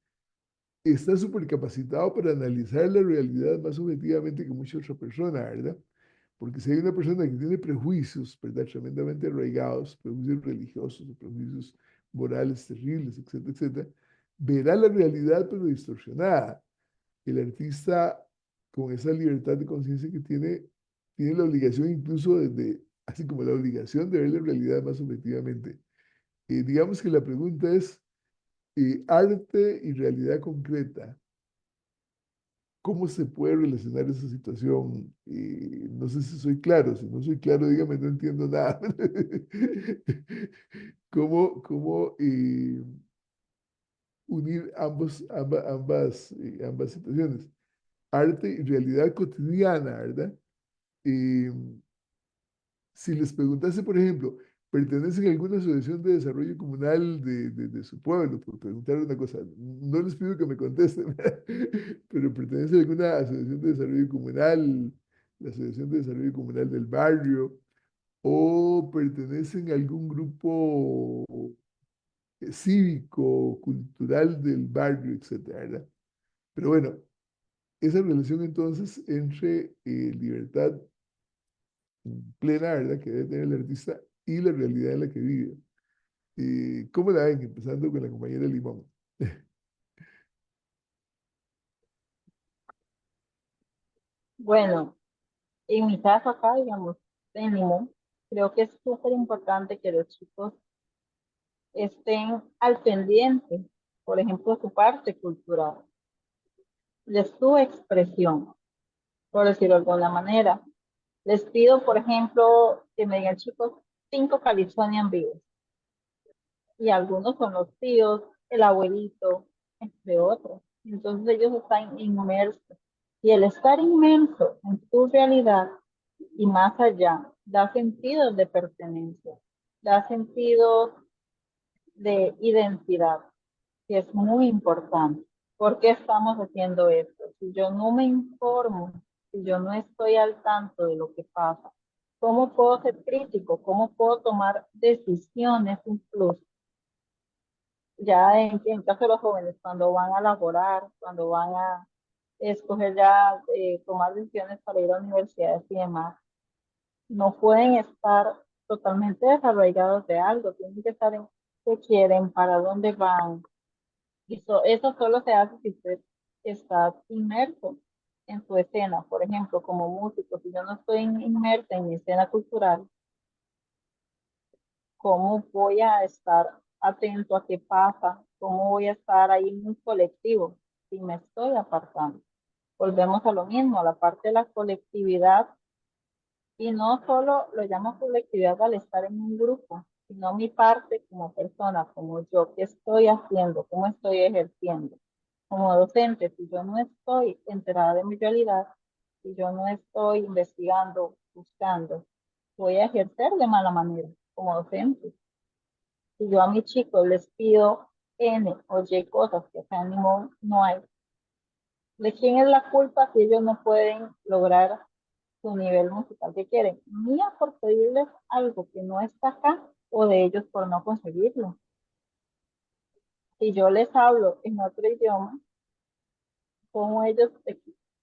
está súper capacitado para analizar la realidad más objetivamente que mucha otra persona, ¿verdad? Porque si hay una persona que tiene prejuicios, ¿verdad? Tremendamente arraigados, prejuicios religiosos, prejuicios morales terribles, etcétera, etcétera, verá la realidad pero distorsionada. El artista, con esa libertad de conciencia que tiene, tiene la obligación incluso así como la obligación de ver la realidad más objetivamente. Digamos que la pregunta es, arte y realidad concreta, ¿cómo se puede relacionar esa situación? No sé si soy claro, si no soy claro, dígame, no entiendo nada. ¿Cómo unir ambas situaciones? Arte y realidad cotidiana, ¿verdad? Eh, si les preguntase, por ejemplo, ¿pertenecen a alguna asociación de desarrollo comunal de su pueblo? Por preguntar una cosa, no les pido que me contesten, pero ¿pertenecen a alguna asociación de desarrollo comunal, la asociación de desarrollo comunal del barrio? ¿O pertenecen a algún grupo cívico, cultural del barrio, etcétera, ¿verdad? Pero bueno, esa relación entonces entre libertad plena, ¿verdad?, que debe tener el artista y la realidad en la que vive. ¿Cómo la ven? Empezando con la compañera Limón. Bueno, en mi caso acá, digamos, en Limón, creo que es súper importante que los chicos estén al pendiente, por ejemplo, su parte cultural, de su expresión, por decirlo de alguna manera. Les pido, por ejemplo, que me digan, chicos, 5 Californian vivos. Y algunos son los tíos, el abuelito, entre otros. Entonces ellos están inmersos. Y el estar inmerso en su realidad y más allá da sentido de pertenencia, da sentido de identidad, que es muy importante. ¿Por qué estamos haciendo esto? Si yo no me informo, si yo no estoy al tanto de lo que pasa, ¿cómo puedo ser crítico? ¿Cómo puedo tomar decisiones incluso? Ya en caso de los jóvenes, cuando van a laborar, cuando van a escoger ya, tomar decisiones para ir a universidades y demás, no pueden estar totalmente desarraigados de algo, tienen que estar en qué quieren, para dónde van. Y eso solo se hace si usted está inmerso en su escena. Por ejemplo, como músico, si yo no estoy inmersa en mi escena cultural, ¿cómo voy a estar atento a qué pasa? ¿Cómo voy a estar ahí en un colectivo si me estoy apartando? Volvemos a lo mismo, a la parte de la colectividad, y no solo lo llamo colectividad al estar en un grupo, sino mi parte como persona, como yo, qué estoy haciendo, cómo estoy ejerciendo. Como docente, si yo no estoy enterada de mi realidad, si yo no estoy investigando, buscando, voy a ejercer de mala manera como docente. Si yo a mis chicos les pido N o Y cosas que acá en Limón no hay. ¿De quién es la culpa si ellos no pueden lograr su nivel musical que quieren? ¿Mía por pedirles algo que no está acá o de ellos por no conseguirlo? Si yo les hablo en otro idioma, ¿cómo ellos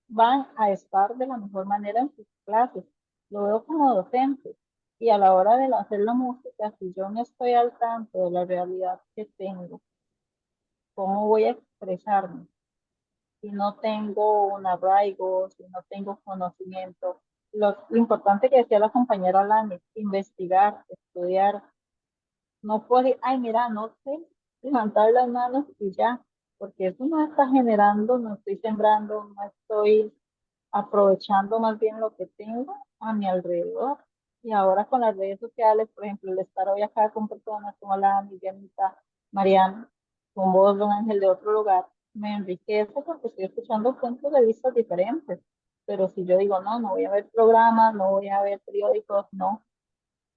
van a estar de la mejor manera en sus clases? Lo veo como docente. Y a la hora de hacer la música, si yo no estoy al tanto de la realidad que tengo, ¿cómo voy a expresarme? Si no tengo un arraigo, si no tengo conocimiento. Lo importante que decía la compañera Lani, investigar, estudiar. No puedo decir, ay, mira, no sé, levantar las manos y ya, porque eso no está generando, no estoy sembrando, no estoy aprovechando más bien lo que tengo a mi alrededor. Y ahora con las redes sociales, por ejemplo, el estar hoy acá con personas como la Miguelita, Mariana, con vos, don Ángel, de otro lugar, me enriquece porque estoy escuchando puntos de vista diferentes. Pero si yo digo, no, no voy a ver programas, no voy a ver periódicos, no,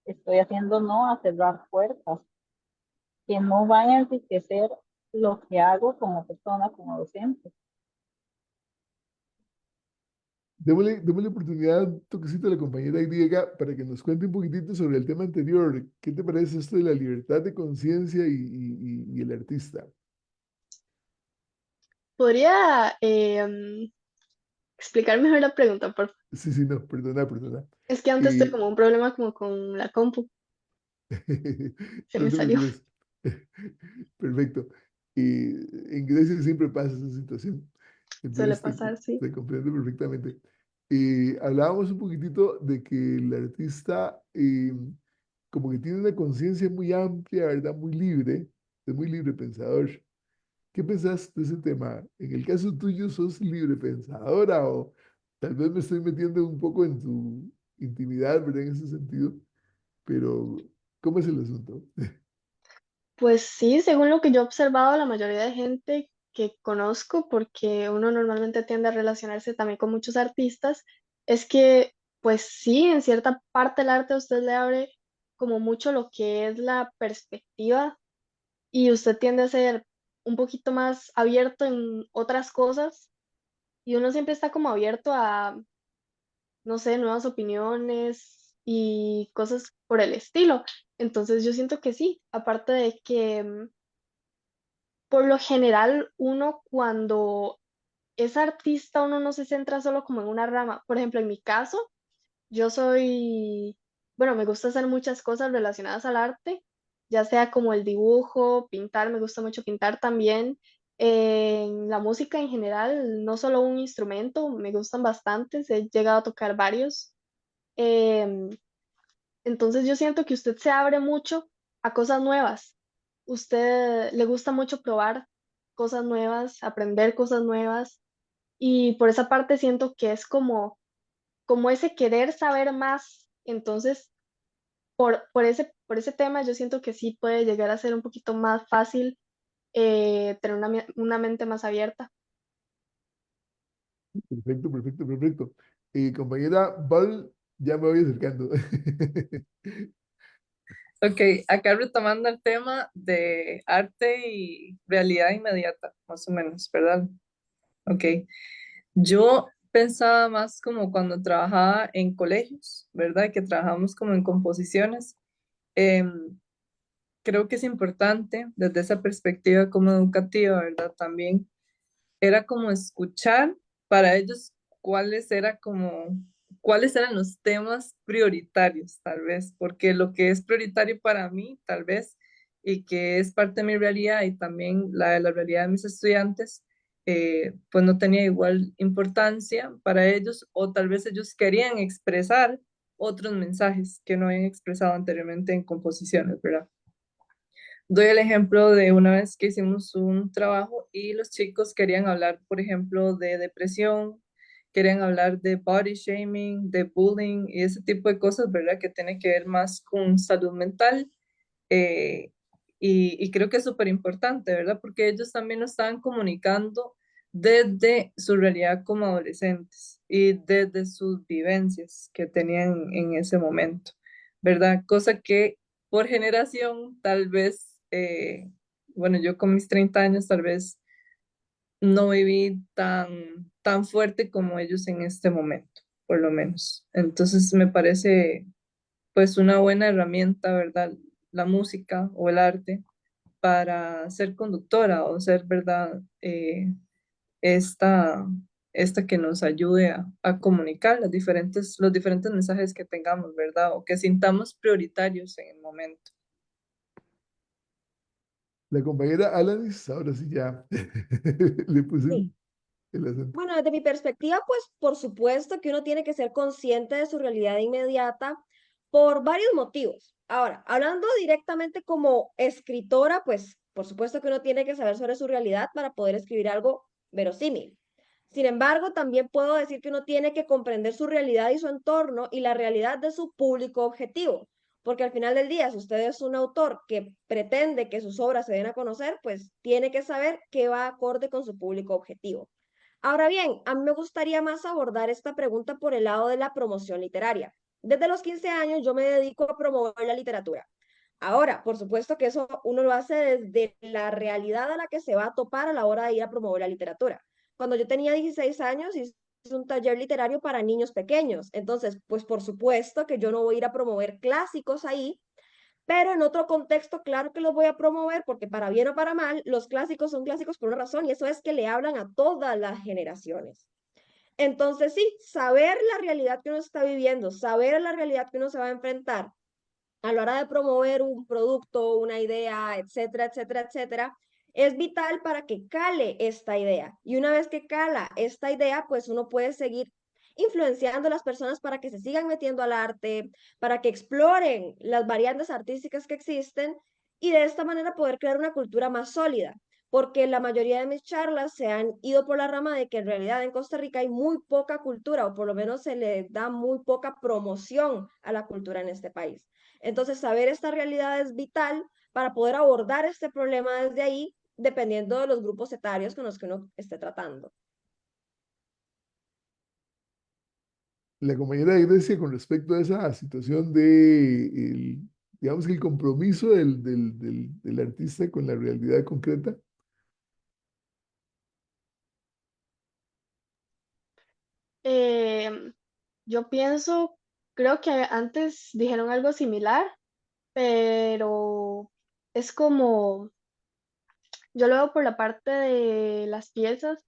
estoy haciendo no a cerrar puertas que no van a enriquecer lo que hago como persona, como docente. Démosle oportunidad, un toquecito a la compañera griega para que nos cuente un poquitito sobre el tema anterior. ¿Qué te parece esto de la libertad de conciencia y el artista? ¿Podría explicar mejor la pregunta, por favor? Sí, sí, no, perdona. Es que antes tuve Eh, como un problema como con la compu, se no me te salió. preocupes. Perfecto. En Grecia siempre pasa esa situación. Suele Entonces pasar, sí. te comprendo perfectamente. Hablábamos un poquitito de que el artista como que tiene una conciencia muy amplia, ¿verdad? Muy libre, es muy libre pensador. ¿Qué pensás de ese tema? En el caso tuyo, ¿sos libre pensadora o tal vez me estoy metiendo un poco en tu intimidad, ¿verdad? En ese sentido, pero ¿cómo es el asunto? Pues sí, según lo que yo he observado, la mayoría de gente que conozco, porque uno normalmente tiende a relacionarse también con muchos artistas, es que, pues sí, en cierta parte del arte a usted le abre como mucho lo que es la perspectiva y usted tiende a ser un poquito más abierto en otras cosas y uno siempre está como abierto a, no sé, nuevas opiniones y cosas por el estilo. Entonces yo siento que sí, aparte de que por lo general uno cuando es artista, uno no se centra solo como en una rama. Por ejemplo, en mi caso, yo soy, bueno, me gusta hacer muchas cosas relacionadas al arte, ya sea como el dibujo, pintar, me gusta mucho pintar también. En la música en general, no solo un instrumento, me gustan bastantes, he llegado a tocar varios. Em, entonces yo siento que usted se abre mucho a cosas nuevas. Usted le gusta mucho probar cosas nuevas, aprender cosas nuevas y por esa parte siento que es como ese querer saber más. Entonces, por ese tema yo siento que sí puede llegar a ser un poquito más fácil tener una mente más abierta. Perfecto. Compañera Val, ya me voy acercando. Ok, acá retomando el tema de arte y realidad inmediata, más o menos, ¿verdad? Ok, yo pensaba más como cuando trabajaba en colegios, ¿verdad? Que trabajamos como en composiciones. Em, Creo que es importante desde esa perspectiva como educativa, ¿verdad? También era como escuchar para ellos cuáles eran los temas prioritarios, tal vez, porque lo que es prioritario para mí, tal vez, y que es parte de mi realidad y también la de la realidad de mis estudiantes, pues no tenía igual importancia para ellos o tal vez ellos querían expresar otros mensajes que no habían expresado anteriormente en composiciones, ¿verdad? Doy el ejemplo de una vez que hicimos un trabajo y los chicos querían hablar, por ejemplo, de depresión, querían hablar de body shaming, de bullying y ese tipo de cosas, ¿verdad? Que tiene que ver más con salud mental. eh, y creo que es súper importante, ¿verdad? Porque ellos también nos estaban comunicando desde su realidad como adolescentes y desde sus vivencias que tenían en ese momento, ¿verdad? Cosa que por generación tal vez bueno, yo con mis 30 años tal vez no viví tan fuerte como ellos en este momento, por lo menos. Entonces me parece pues una buena herramienta, ¿verdad? La música o el arte para ser conductora o ser, ¿verdad? Esta, esta que nos ayude a comunicar los diferentes mensajes que tengamos, ¿verdad? O que sintamos prioritarios en el momento. La compañera Alanis, ahora sí ya le puse Sí. el acento. Bueno, desde mi perspectiva, pues por supuesto que uno tiene que ser consciente de su realidad inmediata por varios motivos. Ahora, hablando directamente como escritora, pues por supuesto que uno tiene que saber sobre su realidad para poder escribir algo verosímil. Sin embargo, también puedo decir que uno tiene que comprender su realidad y su entorno y la realidad de su público objetivo, porque al final del día, si usted es un autor que pretende que sus obras se den a conocer, pues tiene que saber qué va acorde con su público objetivo. Ahora bien, a mí me gustaría más abordar esta pregunta por el lado de la promoción literaria. Desde los 15 años yo me dedico a promover la literatura. Ahora, por supuesto que eso uno lo hace desde la realidad a la que se va a topar a la hora de ir a promover la literatura. Cuando yo tenía 16 años hice un taller literario para niños pequeños. Entonces, pues por supuesto que yo no voy a ir a promover clásicos ahí, pero en otro contexto, claro que los voy a promover porque para bien o para mal, los clásicos son clásicos por una razón y eso es que le hablan a todas las generaciones. Entonces, sí, saber la realidad que uno está viviendo, saber la realidad que uno se va a enfrentar a la hora de promover un producto, una idea, etcétera, etcétera, etcétera, es vital para que cale esta idea. Y una vez que cala esta idea, pues uno puede seguir influenciando a las personas para que se sigan metiendo al arte, para que exploren las variantes artísticas que existen y de esta manera poder crear una cultura más sólida. Porque la mayoría de mis charlas se han ido por la rama de que en realidad en Costa Rica hay muy poca cultura, o por lo menos se le da muy poca promoción a la cultura en este país. Entonces, saber esta realidad es vital para poder abordar este problema desde ahí, dependiendo de los grupos etarios con los que uno esté tratando. La compañera de Grecia con respecto a esa situación de, digamos que el compromiso del artista con la realidad concreta. Em, yo pienso, creo que antes dijeron algo similar, pero es como, yo lo veo por la parte de las piezas,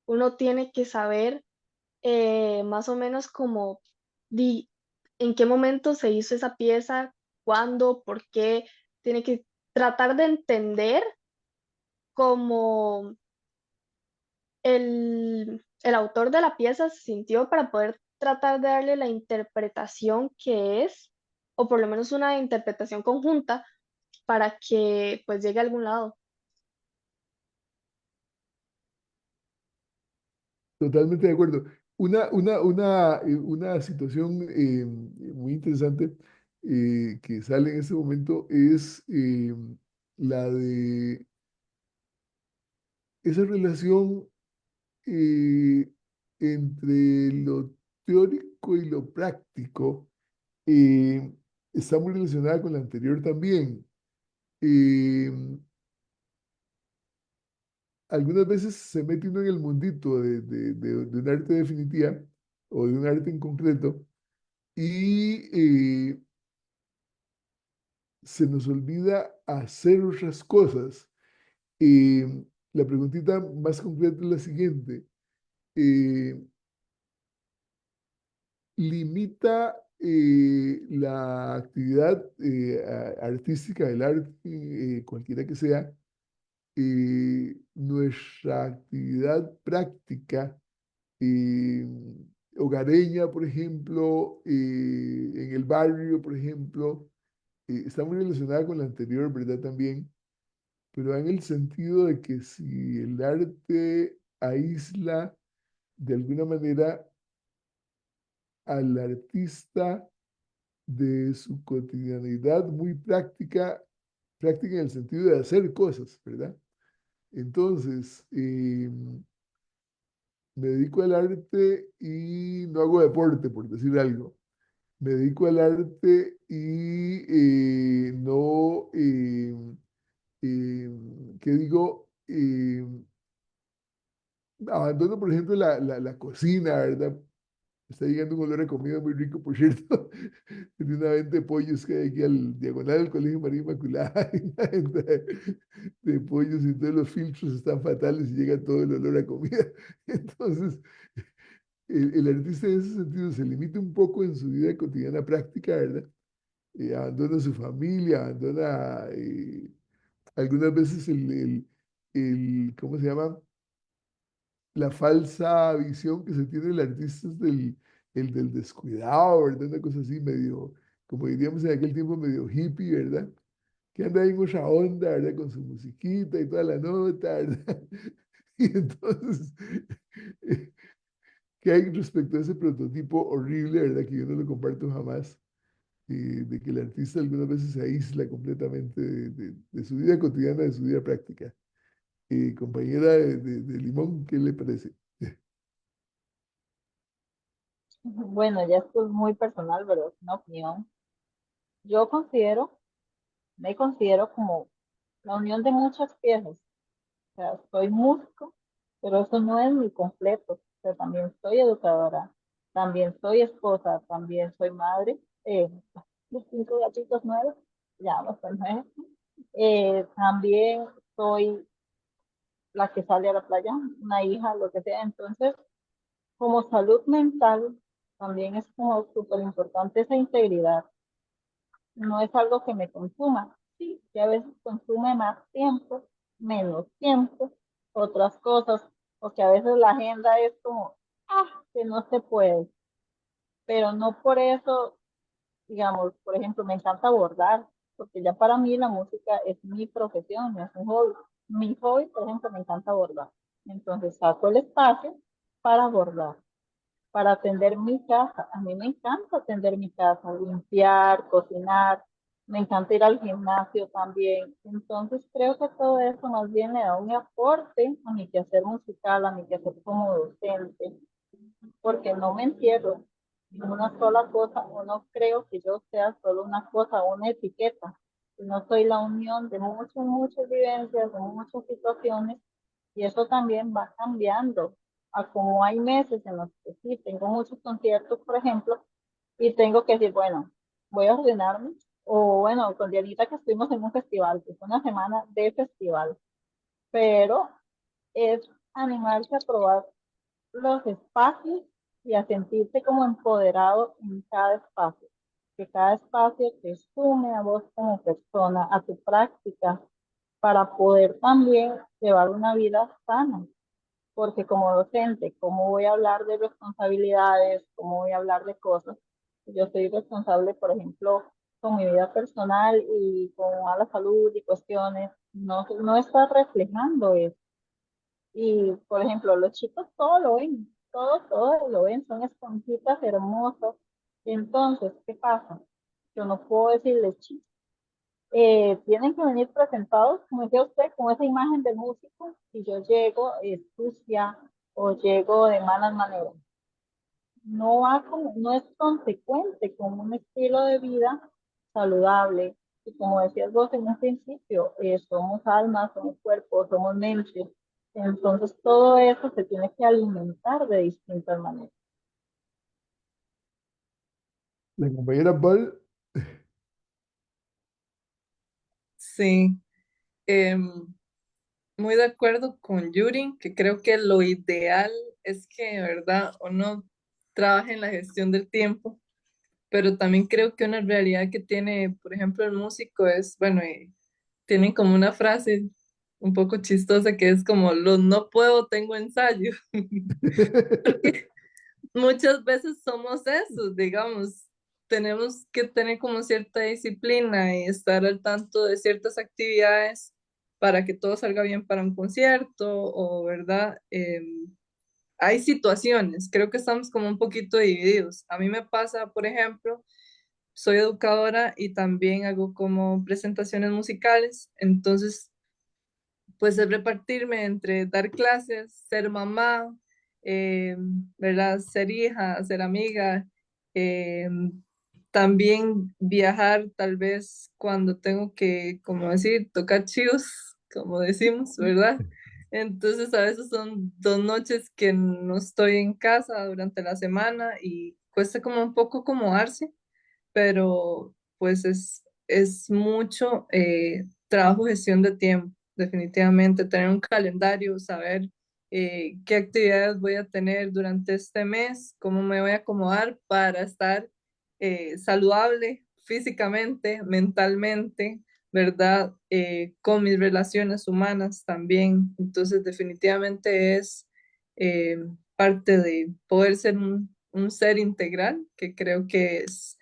uno tiene que saber más o menos como di- en qué momento se hizo esa pieza, cuándo, por qué, tiene que tratar de entender cómo el autor de la pieza se sintió para poder tratar de darle la interpretación que es, o por lo menos una interpretación conjunta para que pues llegue a algún lado. Totalmente de acuerdo. Una situación muy interesante que sale en este momento es la de esa relación eh, entre lo teórico y lo práctico. eh, Está muy relacionada con la anterior también. Eh, Algunas veces se mete uno en el mundito de un arte definitiva o de un arte en concreto y se nos olvida hacer otras cosas. La preguntita más concreta es la siguiente. eh, ¿Limita la actividad artística del arte, cualquiera que sea, nuestra actividad práctica eh, hogareña, por ejemplo, en el barrio, por ejemplo, está muy relacionada con la anterior, ¿verdad? También, pero en el sentido de que si el arte aísla de alguna manera al artista de su cotidianidad muy práctica, práctica en el sentido de hacer cosas, ¿verdad? Entonces, me dedico al arte y no hago deporte, por decir algo. Me dedico al arte y no, ¿qué ¿qué digo? Abandono, por ejemplo, la cocina, ¿verdad? Está llegando un olor a comida muy rico, por cierto, de una venta de pollos que hay aquí al diagonal del Colegio María Inmaculada. Hay una venta de pollos y todos los filtros están fatales y llega todo el olor a comida. Entonces, el artista en ese sentido se limita un poco en su vida cotidiana práctica, ¿verdad? Abandona su familia, abandona algunas veces ¿cómo se llama? La falsa visión que se tiene del artista es el del descuidado, ¿verdad? Una cosa así medio, como diríamos en aquel tiempo, medio hippie, ¿verdad? Que anda ahí en otra onda, ¿verdad? Con su musiquita y toda la nota, ¿verdad? Y entonces, ¿qué hay respecto a ese prototipo horrible, ¿verdad? Que yo no lo comparto jamás, de que el artista algunas veces se aísla completamente de su vida cotidiana, de su vida práctica. Compañera de Limón, ¿qué le parece? Bueno, ya esto es muy personal, ¿verdad? Es una opinión. Yo me considero como la unión de muchas piezas. O sea, soy músico, pero eso no es mi completo. O sea, también soy educadora, también soy esposa, también soy madre de 5 gatitos nuevos, ya vamos por 9. También soy la que sale a la playa, una hija, lo que sea. Entonces, como salud mental, también es como súper importante esa integridad. No es algo que me consuma, sí, que a veces consume más tiempo, menos tiempo, otras cosas, o que a veces la agenda es como, que no se puede, pero no por eso, digamos, por ejemplo, me encanta bordar, porque ya para mí la música es mi profesión, no es un hobby. Mi hobby, por ejemplo, me encanta bordar. Entonces saco el espacio para bordar, para atender mi casa. A mí me encanta atender mi casa, limpiar, cocinar, me encanta ir al gimnasio también. Entonces creo que todo eso más bien le da un aporte a mi quehacer musical, a mi quehacer como docente, porque no me encierro en una sola cosa, o no creo que yo sea solo una cosa, una etiqueta, sino soy la unión de muchas, muchas vivencias, de muchas situaciones, y eso también va cambiando. A como hay meses en los que sí, tengo muchos conciertos, por ejemplo, y tengo que decir, bueno, voy a ordenarme, o bueno, con Dianita que estuvimos en un festival, que fue una semana de festival, pero es animarse a probar los espacios y a sentirte como empoderado en cada espacio. Que cada espacio te sume a vos como persona, a tu práctica, para poder también llevar una vida sana. Porque como docente, ¿cómo voy a hablar de responsabilidades? ¿Cómo voy a hablar de cosas? Yo soy responsable, por ejemplo, con mi vida personal y con la salud y cuestiones. No, no está reflejando eso. Y, por ejemplo, los chicos todo lo ven, todo lo ven, son esponjitas hermosas. Entonces, ¿qué pasa? Yo no puedo decirles, chicos, tienen que venir presentados, como decía usted, con esa imagen del músico, y yo llego sucia o llego de malas maneras. No va como, no es consecuente con un estilo de vida saludable. Y como decías vos en un principio, somos almas, somos cuerpos, somos mente. Entonces todo eso se tiene que alimentar de distintas maneras. La compañera Paul, Sí, em, muy de acuerdo con Yuri, que creo que lo ideal es que, ¿verdad?, uno trabaje en la gestión del tiempo, pero también creo que una realidad que tiene, por ejemplo, el músico es, bueno, tienen como una frase un poco chistosa que es como, los no puedo, tengo ensayo. Muchas veces somos esos, digamos, tenemos que tener como cierta disciplina y estar al tanto de ciertas actividades para que todo salga bien para un concierto o, ¿verdad? Hay situaciones, creo que estamos como un poquito divididos. A mí me pasa, por ejemplo, soy educadora y también hago como presentaciones musicales, entonces pues es repartirme entre dar clases, ser mamá, eh, ¿verdad? Ser hija, ser amiga, eh, también viajar tal vez cuando tengo que, como decir, tocar chius. como decimos, ¿verdad? Entonces a veces son 2 noches que no estoy en casa durante la semana y cuesta como un poco acomodarse, pero pues es mucho trabajo, gestión de tiempo, definitivamente, tener un calendario, saber qué actividades voy a tener durante este mes, cómo me voy a acomodar para estar saludable físicamente, mentalmente, ¿verdad? Con mis relaciones humanas también. Entonces, definitivamente es eh, parte de poder ser un ser integral, que creo que es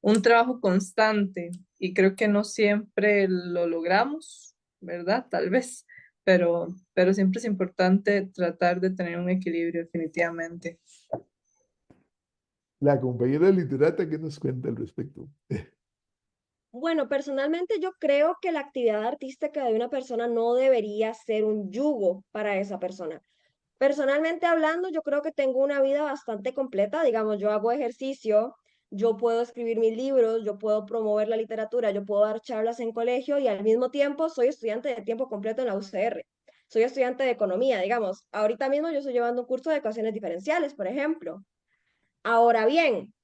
un trabajo constante y creo que no siempre lo logramos, ¿verdad? Tal vez, pero siempre es importante tratar de tener un equilibrio, definitivamente. La compañera literata, ¿qué nos cuenta al respecto? Bueno, personalmente yo creo que la actividad artística de una persona no debería ser un yugo para esa persona. Personalmente hablando, yo creo que tengo una vida bastante completa. Digamos, yo hago ejercicio, yo puedo escribir mis libros, yo puedo promover la literatura, yo puedo dar charlas en colegio y al mismo tiempo soy estudiante de tiempo completo en la UCR. Soy estudiante de economía, digamos. Ahorita mismo yo estoy llevando un curso de ecuaciones diferenciales, por ejemplo. Ahora bien,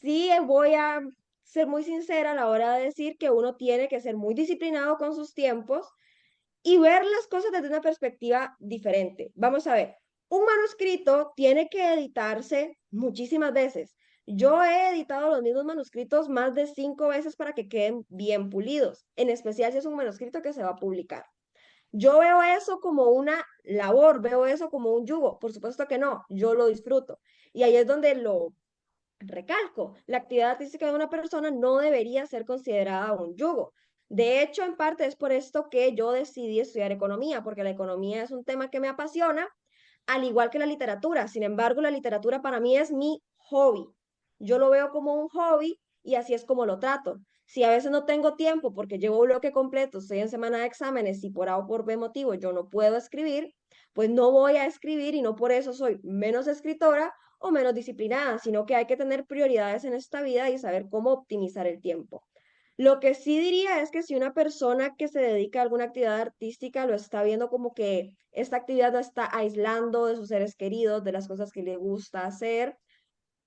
sí voy a ser muy sincera a la hora de decir que uno tiene que ser muy disciplinado con sus tiempos y ver las cosas desde una perspectiva diferente. Vamos a ver, un manuscrito tiene que editarse muchísimas veces. Yo he editado los mismos manuscritos más de 5 veces para que queden bien pulidos, en especial si es un manuscrito que se va a publicar. Yo veo eso como una labor, veo eso como un yugo. Por supuesto que no, yo lo disfruto. Y ahí es donde lo recalco, la actividad artística de una persona no debería ser considerada un yugo. De hecho, en parte es por esto que yo decidí estudiar economía, porque la economía es un tema que me apasiona, al igual que la literatura. Sin embargo, la literatura para mí es mi hobby. Yo lo veo como un hobby y así es como lo trato. Si a veces no tengo tiempo porque llevo un bloque completo, estoy en semana de exámenes y por A o por B motivo yo no puedo escribir, pues no voy a escribir y no por eso soy menos escritora o menos disciplinada, sino que hay que tener prioridades en esta vida y saber cómo optimizar el tiempo. Lo que sí diría es que si una persona que se dedica a alguna actividad artística lo está viendo como que esta actividad lo está aislando de sus seres queridos, de las cosas que le gusta hacer,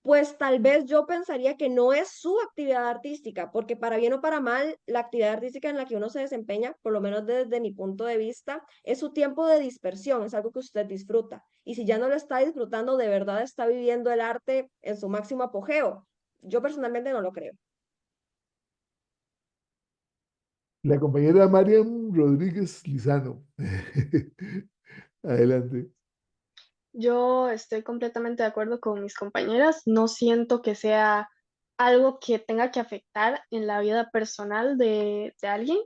pues tal vez yo pensaría que no es su actividad artística, porque para bien o para mal, la actividad artística en la que uno se desempeña, por lo menos desde mi punto de vista, es su tiempo de dispersión, es algo que usted disfruta. Y si ya no lo está disfrutando, de verdad está viviendo el arte en su máximo apogeo. Yo personalmente no lo creo. La compañera Mariam Rodríguez Lizano. Adelante. Yo estoy completamente de acuerdo con mis compañeras. No siento que sea algo que tenga que afectar en la vida personal de alguien.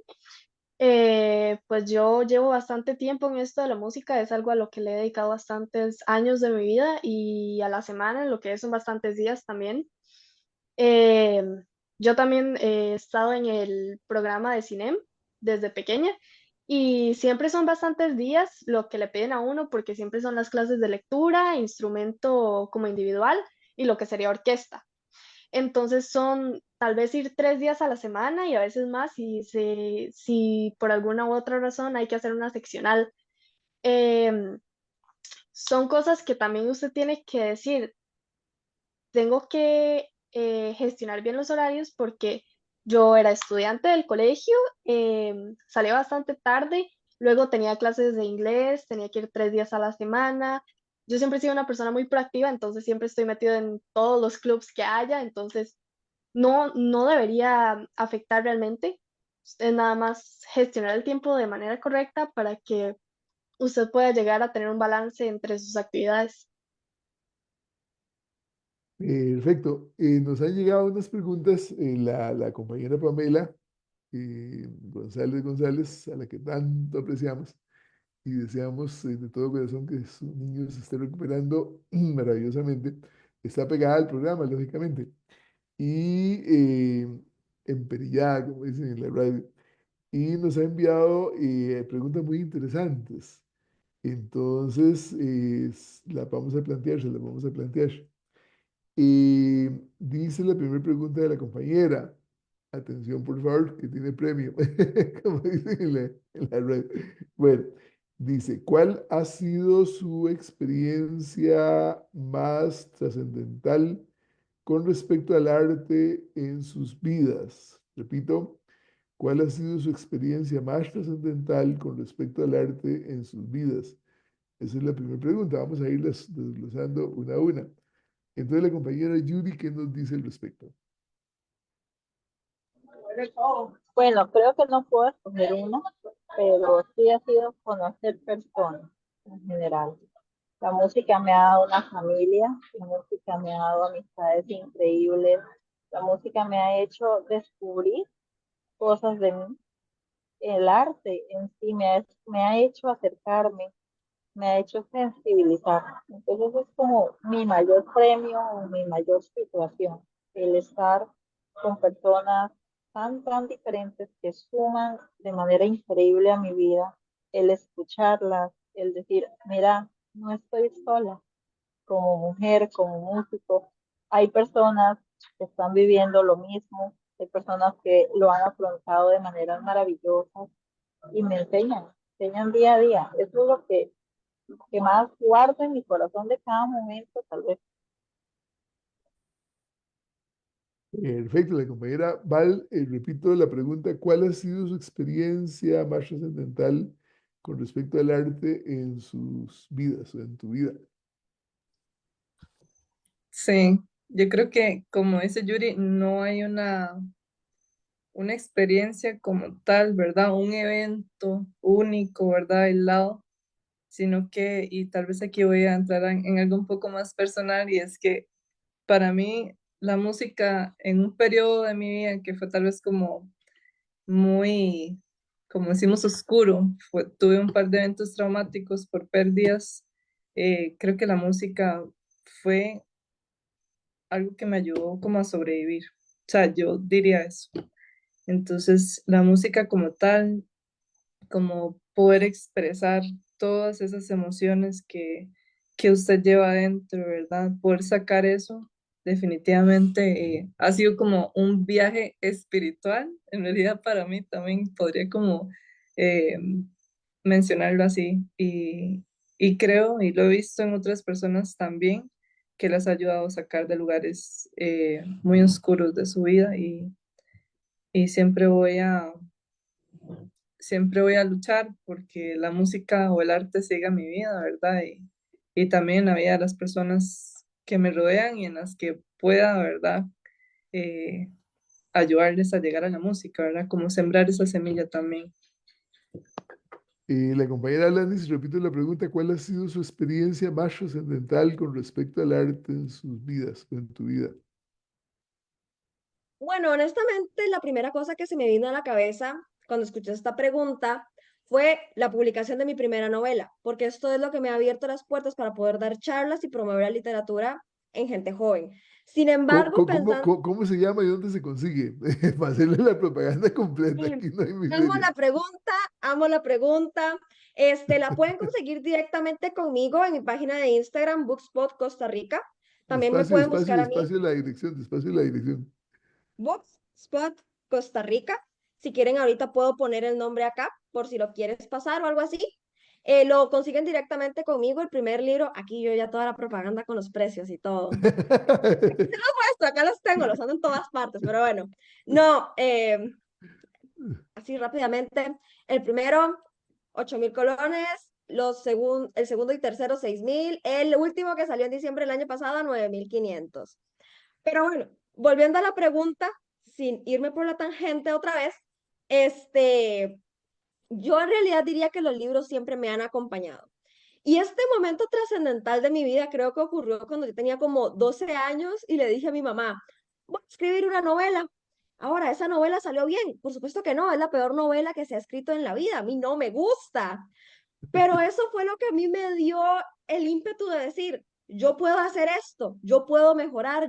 Pues yo llevo bastante tiempo en esto de la música, es algo a lo que le he dedicado bastantes años de mi vida y a la semana, en lo que son bastantes días también. Eh, yo también he estado en el programa de Cinem desde pequeña y siempre son bastantes días lo que le piden a uno porque siempre son las clases de lectura, instrumento como individual y lo que sería orquesta. Entonces son tal vez ir 3 días a la semana y a veces más si por alguna u otra razón hay que hacer una seccional. Em, Son cosas que también usted tiene que decir, tengo que gestionar bien los horarios porque yo era estudiante del colegio, salía bastante tarde, luego tenía clases de inglés, tenía que ir 3 días a la semana. Yo siempre he sido una persona muy proactiva, entonces siempre estoy metido en todos los clubs que haya, entonces no debería afectar realmente. Es nada más gestionar el tiempo de manera correcta para que usted pueda llegar a tener un balance entre sus actividades. Perfecto. Nos han llegado unas preguntas. La compañera Pamela González, a la que tanto apreciamos y deseamos de todo corazón que su niño se esté recuperando maravillosamente, está pegada al programa, lógicamente, y emperillada, como dicen en la radio, y nos ha enviado preguntas muy interesantes. Entonces, las vamos a plantear, se las vamos a plantear. Dice la primera pregunta de la compañera. Atención, por favor, que tiene premio, como dicen en la red. Bueno, dice, ¿cuál ha sido su experiencia más trascendental con respecto al arte en sus vidas? Repito, ¿cuál ha sido su experiencia más trascendental con respecto al arte en sus vidas? Esa es la primera pregunta. Vamos a irlas desglosando una a una. Entonces, la compañera Judy, ¿qué nos dice al respecto? Bueno, creo que no puedo escoger uno, pero sí ha sido conocer personas en general. La música me ha dado una familia, la música me ha dado amistades increíbles, la música me ha hecho descubrir cosas de mí. El arte en sí me ha hecho acercarme, me ha hecho sensibilizar. Entonces es como mi mayor premio o mi mayor situación, el estar con personas tan diferentes que suman de manera increíble a mi vida, el escucharlas, el decir, mira, no estoy sola como mujer, como músico. Hay personas que están viviendo lo mismo, hay personas que lo han afrontado de maneras maravillosas y me enseñan día a día. Eso es lo que más guardo en mi corazón de cada momento, tal vez. Perfecto, la compañera Val, repito la pregunta, ¿cuál ha sido su experiencia más trascendental con respecto al arte en sus vidas o en tu vida? Sí, yo creo que como dice Yuri, no hay una experiencia como tal, ¿verdad? Un evento único, ¿verdad? Aislado, sino que, y tal vez aquí voy a entrar en algo un poco más personal, y es que para mí la música en un periodo de mi vida que fue tal vez como muy, como decimos, oscuro, tuve un par de eventos traumáticos por pérdidas, creo que la música fue algo que me ayudó como a sobrevivir. O sea, yo diría eso. Entonces, la música como tal, como poder expresar todas esas emociones que usted lleva adentro, ¿verdad? Poder sacar eso, definitivamente ha sido como un viaje espiritual. En realidad, para mí también podría como eh, mencionarlo así. Y creo, y lo he visto en otras personas también, que las ha ayudado a sacar de lugares muy oscuros de su vida, y siempre voy a luchar porque la música o el arte siga mi vida, ¿verdad? Y también la vida de las personas que me rodean y en las que pueda, ¿verdad? Eh, ayudarles a llegar a la música, ¿verdad? Como sembrar esa semilla también. La compañera Landis, repito la pregunta, ¿cuál ha sido su experiencia más trascendental con respecto al arte en sus vidas o en tu vida? Bueno, honestamente, la primera cosa que se me vino a la cabeza cuando escuché esta pregunta fue la publicación de mi primera novela, porque esto es lo que me ha abierto las puertas para poder dar charlas y promover la literatura en gente joven. Sin embargo, pensando, ¿Cómo se llama y dónde se consigue? Para hacerle la propaganda completa, aquí no hay amo miseria. la pregunta, amo la pregunta. La pueden conseguir directamente conmigo en mi página de Instagram, Bookspot Costa Rica. También me Despacio, pueden despacio, buscar a mí. despacio la dirección, despacio la dirección. Spot Costa Rica. Si quieren, ahorita puedo poner el nombre acá por si lo quieres pasar o algo así. Lo consiguen directamente conmigo, el primer libro. Aquí yo ya toda la propaganda con los precios y todo. Pues acá los tengo, los ando en todas partes, pero bueno. No, así rápidamente. El primero, 8.000 colones. El segundo y tercero, 6.000. El último que salió en diciembre del año pasado, 9.500. Pero bueno, volviendo a la pregunta, sin irme por la tangente otra vez, yo en realidad diría que los libros siempre me han acompañado. Y este momento trascendental de mi vida creo que ocurrió cuando yo tenía como 12 años y le dije a mi mamá, voy a escribir una novela. Ahora, ¿esa novela salió bien? Por supuesto que no, es la peor novela que se ha escrito en la vida, a mí no me gusta. Pero eso fue lo que a mí me dio el ímpetu de decir, yo puedo hacer esto, yo puedo mejorar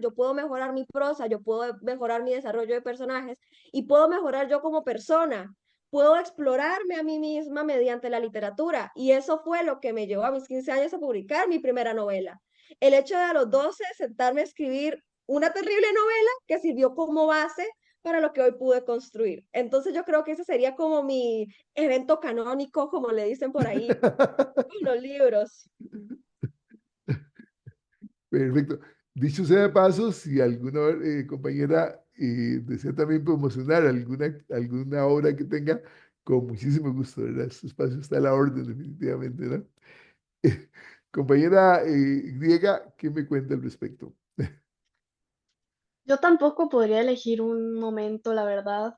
mi prosa, yo puedo mejorar mi desarrollo de personajes y puedo mejorar yo como persona, puedo explorarme a mí misma mediante la literatura. Y eso fue lo que me llevó a mis 15 años a publicar mi primera novela. El hecho de a los 12 sentarme a escribir una terrible novela que sirvió como base para lo que hoy pude construir. Entonces yo creo que ese sería como mi evento canónico, como le dicen por ahí, con los libros. Perfecto. Dicho sea de paso, si alguna compañera desea también promocionar alguna obra que tenga, con muchísimo gusto, ¿verdad? Este espacio está a la orden, definitivamente, ¿no? Compañera griega, ¿qué me cuenta al respecto? Yo tampoco podría elegir un momento, la verdad.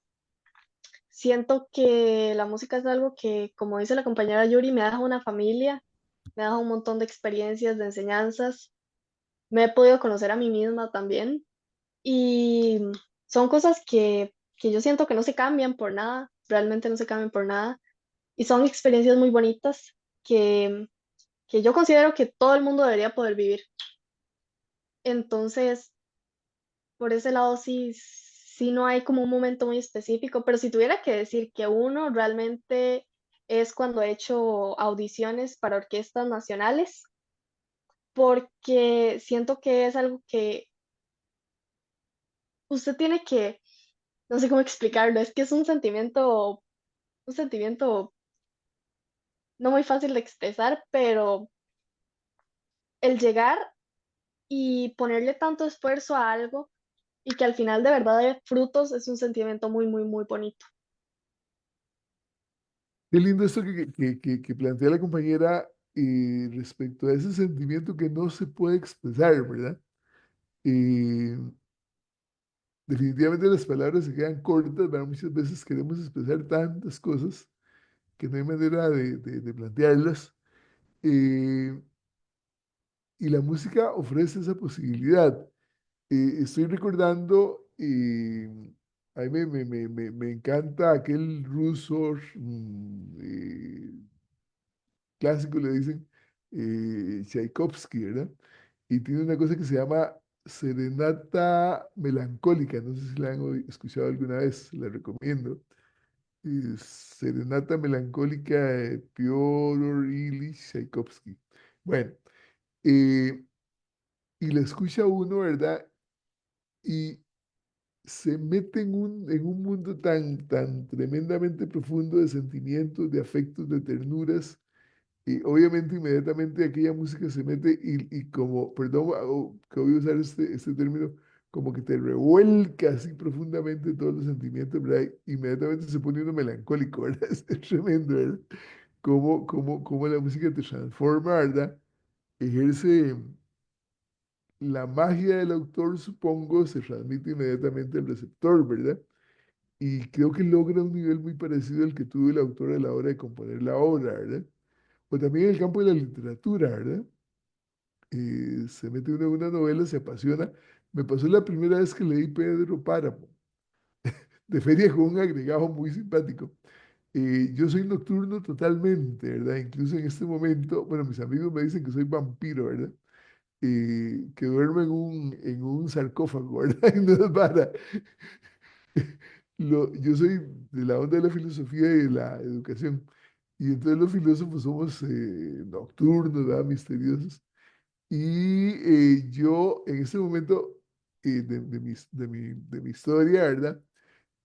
Siento que la música es algo que, como dice la compañera Yuri, me deja una familia, me deja un montón de experiencias, de enseñanzas. Me he podido conocer a mí misma también. Y son cosas que yo siento que no se cambian por nada, realmente no se cambian por nada. Y son experiencias muy bonitas que, que yo considero que todo el mundo debería poder vivir. Entonces, por ese lado sí, sí no hay como un momento muy específico, pero si tuviera que decir que uno realmente es cuando he hecho audiciones para orquestas nacionales, porque siento que es algo que usted tiene que, no sé cómo explicarlo, es que es un sentimiento no muy fácil de expresar, pero el llegar y ponerle tanto esfuerzo a algo y que al final de verdad dé frutos es un sentimiento muy, muy, muy bonito. Qué lindo esto que plantea la compañera respecto a ese sentimiento que no se puede expresar, ¿verdad? Eh, Definitivamente las palabras se quedan cortas, ¿verdad? Muchas veces queremos expresar tantas cosas que no hay manera de plantearlas. eh, y la música ofrece esa posibilidad. Estoy recordando, a mí me encanta aquel ruso clásico, le dicen Tchaikovsky, ¿verdad? Y tiene una cosa que se llama serenata melancólica, no sé si la han escuchado alguna vez, la recomiendo. Serenata melancólica de Pyotr Ilyich Tchaikovsky. Bueno, eh, y la escucha uno, ¿verdad? Y se mete en un mundo tan tremendamente profundo de sentimientos, de afectos, de ternuras. Y obviamente inmediatamente aquella música se mete y como, perdón, que voy a usar este término, como que te revuelca así profundamente todos los sentimientos, ¿verdad? Inmediatamente se pone uno melancólico, ¿verdad? Es tremendo, ¿verdad? Cómo la música te transforma, ¿verdad? Ejerce la magia del autor, supongo, se transmite inmediatamente al receptor, ¿verdad? Y creo que logra un nivel muy parecido al que tuvo el autor a la hora de componer la obra, ¿verdad? O también en el campo de la literatura, ¿verdad? Se mete uno en una novela, se apasiona. Me pasó la primera vez que leí Pedro Páramo, de Feria con un agregado muy simpático. Yo soy nocturno totalmente, ¿verdad? Incluso en este momento, bueno, mis amigos me dicen que soy vampiro, ¿verdad? Que duermo en un sarcófago, ¿verdad? Y no es para. Yo soy de la onda de la filosofía y de la educación. Y entonces los filósofos somos nocturnos, ¿verdad? Misteriosos. Y yo en ese momento de mi historia, ¿verdad?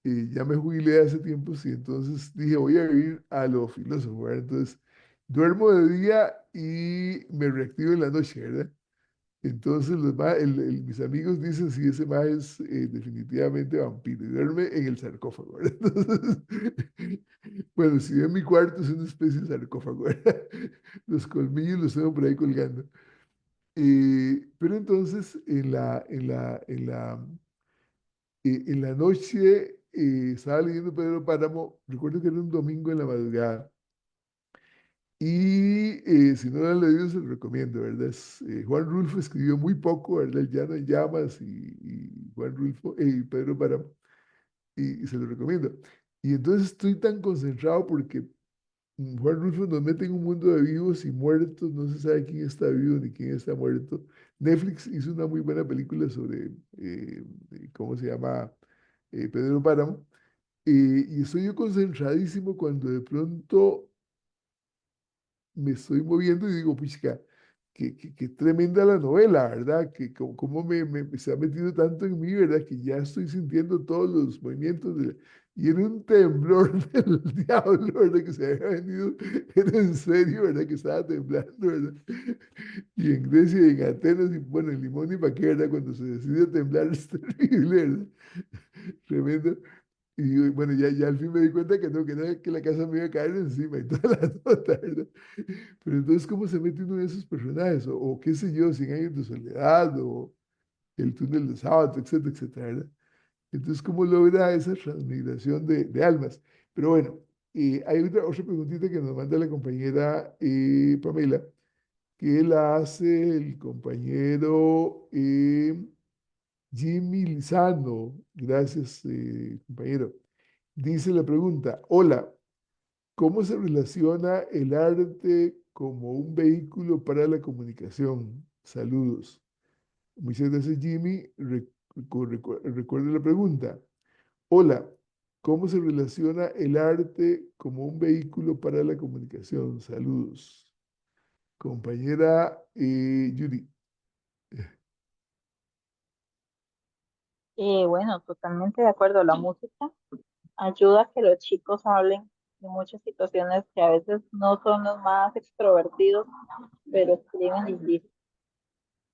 Ya me jubilé hace tiempo, y entonces dije, voy a vivir a lo filósofo, ¿verdad? Entonces, duermo de día y me reactivo en la noche, ¿verdad? Entonces, mis amigos dicen, sí, ese más es definitivamente vampiro y duerme en el sarcófago, ¿verdad? Entonces, bueno, si en mi cuarto es una especie de sarcófago, ¿verdad? Los colmillos los tengo por ahí colgando. Pero entonces, en la noche estaba leyendo Pedro Páramo, recuerdo que era un domingo en la madrugada, y si no lo han leído se lo recomiendo, ¿verdad? Juan Rulfo escribió muy poco, ¿verdad? El Llano en Llamas y Juan Rulfo, Pedro Páramo, y se lo recomiendo. Y entonces estoy tan concentrado porque Juan Rulfo nos mete en un mundo de vivos y muertos, no se sabe quién está vivo ni quién está muerto. Netflix hizo una muy buena película sobre, ¿cómo se llama? Pedro Páramo. Y estoy yo concentradísimo cuando de pronto me estoy moviendo y digo, puchica, que tremenda la novela, ¿verdad? Que como se ha metido tanto en mí, ¿verdad? Que ya estoy sintiendo todos los movimientos y era un temblor del diablo, ¿verdad? Que se había venido, era en serio, ¿verdad? Que estaba temblando, ¿verdad? Y en Grecia y en Atenas, y bueno, en Limón y Paqué, ¿verdad? Cuando se decide temblar es terrible, ¿verdad? Tremendo. Y bueno, ya al fin me di cuenta que no, que era que la casa me iba a caer encima y toda la nota, ¿verdad? Pero entonces, ¿cómo se mete uno de esos personajes? O qué sé yo, Cien años de soledad, o El túnel de sábado, etcétera, etcétera, ¿verdad? Entonces, ¿cómo logra esa transmigración de almas? Pero bueno, hay otra preguntita que nos manda la compañera Pamela, que la hace el compañero Jimmy Lizano. Gracias, compañero. Dice la pregunta, hola, ¿cómo se relaciona el arte como un vehículo para la comunicación? Saludos. Muchas gracias, Jimmy. Recuerde la pregunta. Hola, ¿cómo se relaciona el arte como un vehículo para la comunicación? Saludos. Compañera Yuri. Bueno, totalmente de acuerdo. La música ayuda a que los chicos hablen de muchas situaciones que a veces no son los más extrovertidos, pero escriben lindísimo.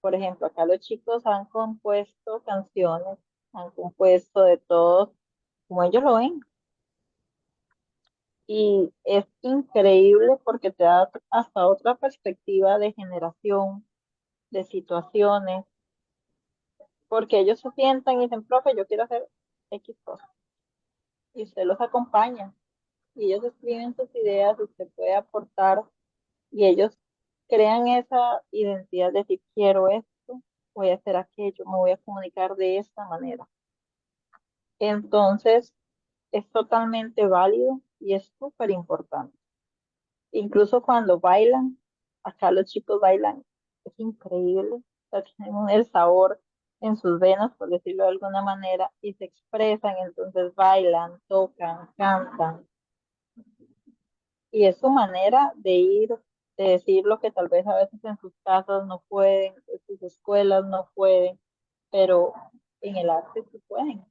Por ejemplo, acá los chicos han compuesto canciones, han compuesto de todo como ellos lo ven. Y es increíble porque te da hasta otra perspectiva de generación, de situaciones, porque ellos se sientan y dicen, profe, yo quiero hacer X cosa. Y usted los acompaña y ellos escriben sus ideas, usted puede aportar y ellos crean esa identidad de decir, quiero esto, voy a hacer aquello, me voy a comunicar de esta manera. Entonces, es totalmente válido y es súper importante. Incluso cuando bailan, acá los chicos bailan, es increíble, o sea, tienen el sabor en sus venas, por decirlo de alguna manera, y se expresan, entonces bailan, tocan, cantan, y es su manera de ir, de decir lo que tal vez a veces en sus casas no pueden, en sus escuelas no pueden, pero en el arte sí pueden,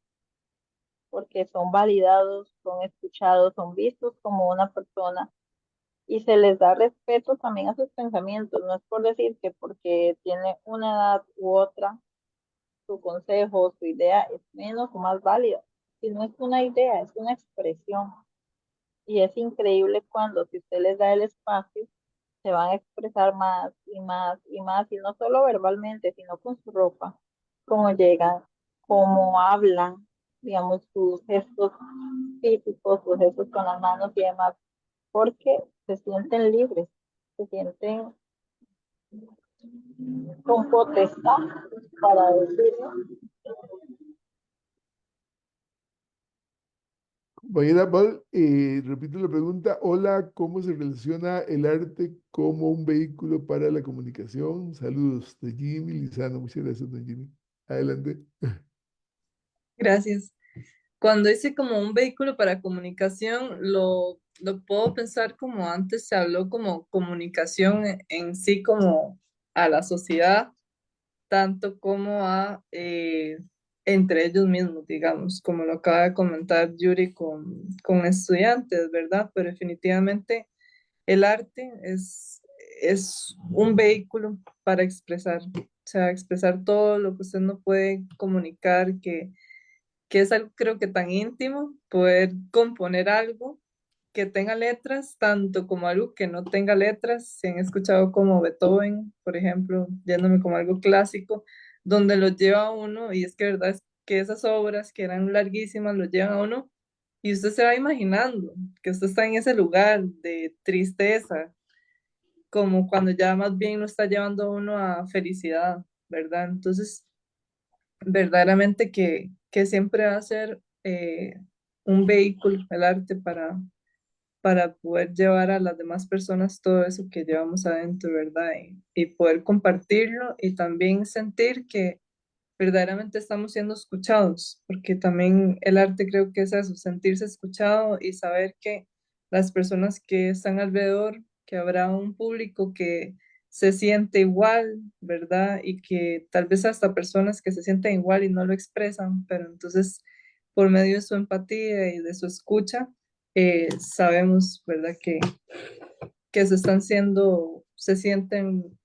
porque son validados, son escuchados, son vistos como una persona y se les da respeto también a sus pensamientos. No es por decir que porque tiene una edad u otra, su consejo, su idea es menos o más válida, sino es una idea, es una expresión. Y es increíble cuando si usted les da el espacio, se van a expresar más y más y más, y no solo verbalmente, sino con su ropa, cómo llegan, cómo hablan, digamos, sus gestos físicos, sus gestos con las manos y demás, porque se sienten libres, se sienten con potestad para decirlo. Compañera Paul, repito la pregunta. Hola, ¿cómo se relaciona el arte como un vehículo para la comunicación? Saludos de Jimmy Lizano. Muchas gracias, don Jimmy. Adelante. Gracias. Cuando dice como un vehículo para comunicación, lo puedo pensar como antes se habló como comunicación en sí como a la sociedad, tanto como a entre ellos mismos, digamos, como lo acaba de comentar Yuri con estudiantes, ¿verdad? Pero definitivamente el arte es un vehículo para expresar, o sea, expresar todo lo que usted no puede comunicar, que es algo creo que tan íntimo, poder componer algo que tenga letras, tanto como algo que no tenga letras, si han escuchado como Beethoven, por ejemplo, yéndome como algo clásico, donde lo lleva a uno, y es que verdad es que esas obras que eran larguísimas lo llevan a uno, y usted se va imaginando que usted está en ese lugar de tristeza, como cuando ya más bien lo está llevando a uno a felicidad, ¿verdad? Entonces, verdaderamente que siempre va a ser un vehículo, el arte, para poder llevar a las demás personas todo eso que llevamos adentro, ¿verdad? Y poder compartirlo y también sentir que verdaderamente estamos siendo escuchados, porque también el arte creo que es eso, sentirse escuchado y saber que las personas que están alrededor, que habrá un público que se siente igual, ¿verdad? Y que tal vez hasta personas que se sienten igual y no lo expresan, pero entonces por medio de su empatía y de su escucha, sabemos, ¿verdad? Que se sienten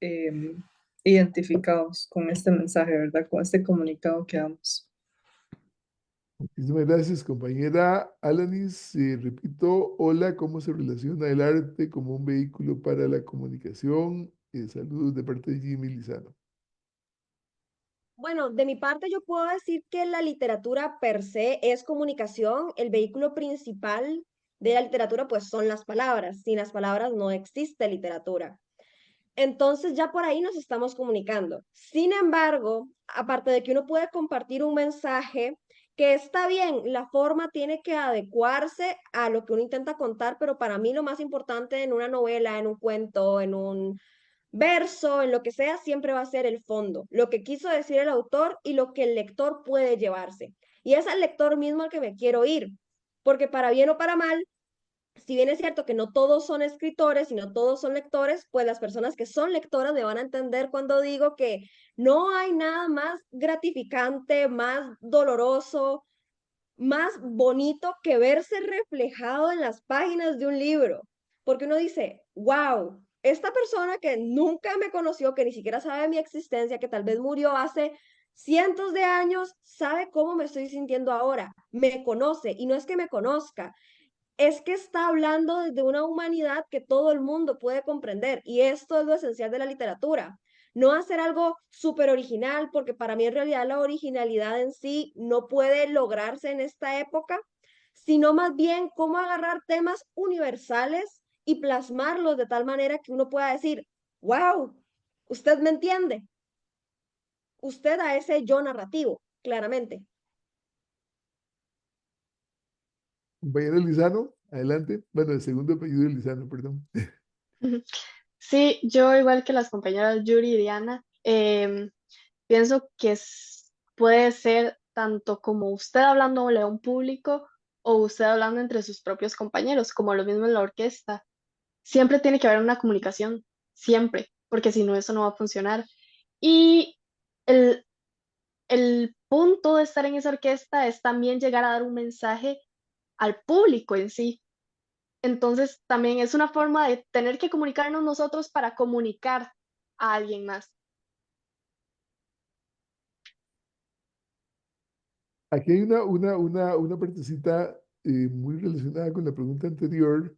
identificados con este mensaje, ¿verdad? Con este comunicado que damos. Muchísimas gracias, compañera Alanis. Repito, hola, ¿cómo se relaciona el arte como un vehículo para la comunicación? Saludos de parte de Jimmy Lizano. Bueno, de mi parte yo puedo decir que la literatura per se es comunicación. El vehículo principal de la literatura pues son las palabras. Sin las palabras no existe literatura. Entonces ya por ahí nos estamos comunicando. Sin embargo, aparte de que uno puede compartir un mensaje, que está bien, la forma tiene que adecuarse a lo que uno intenta contar, pero para mí lo más importante en una novela, en un cuento, en un verso, en lo que sea, siempre va a ser el fondo, lo que quiso decir el autor y lo que el lector puede llevarse. Y es al lector mismo al que me quiero ir, porque para bien o para mal, si bien es cierto que no todos son escritores y no todos son lectores, pues las personas que son lectoras me van a entender cuando digo que no hay nada más gratificante, más doloroso, más bonito que verse reflejado en las páginas de un libro. Porque uno dice, wow, esta persona que nunca me conoció, que ni siquiera sabe de mi existencia, que tal vez murió hace cientos de años, sabe cómo me estoy sintiendo ahora, me conoce y no es que me conozca, es que está hablando desde una humanidad que todo el mundo puede comprender y esto es lo esencial de la literatura. No hacer algo súper original, porque para mí en realidad la originalidad en sí no puede lograrse en esta época, sino más bien cómo agarrar temas universales y plasmarlos de tal manera que uno pueda decir, wow, usted me entiende, usted a ese yo narrativo, claramente. Compañera Lizano, adelante. Bueno, el segundo apellido de Lizano, perdón. Sí, yo igual que las compañeras Yuri y Diana, pienso que puede ser tanto como usted hablándole a un público o usted hablando entre sus propios compañeros, como lo mismo en la orquesta. Siempre tiene que haber una comunicación, siempre, porque si no, eso no va a funcionar. Y el, el punto de estar en esa orquesta es también llegar a dar un mensaje al público en sí. Entonces, también es una forma de tener que comunicarnos nosotros para comunicar a alguien más. Aquí hay una partecita muy relacionada con la pregunta anterior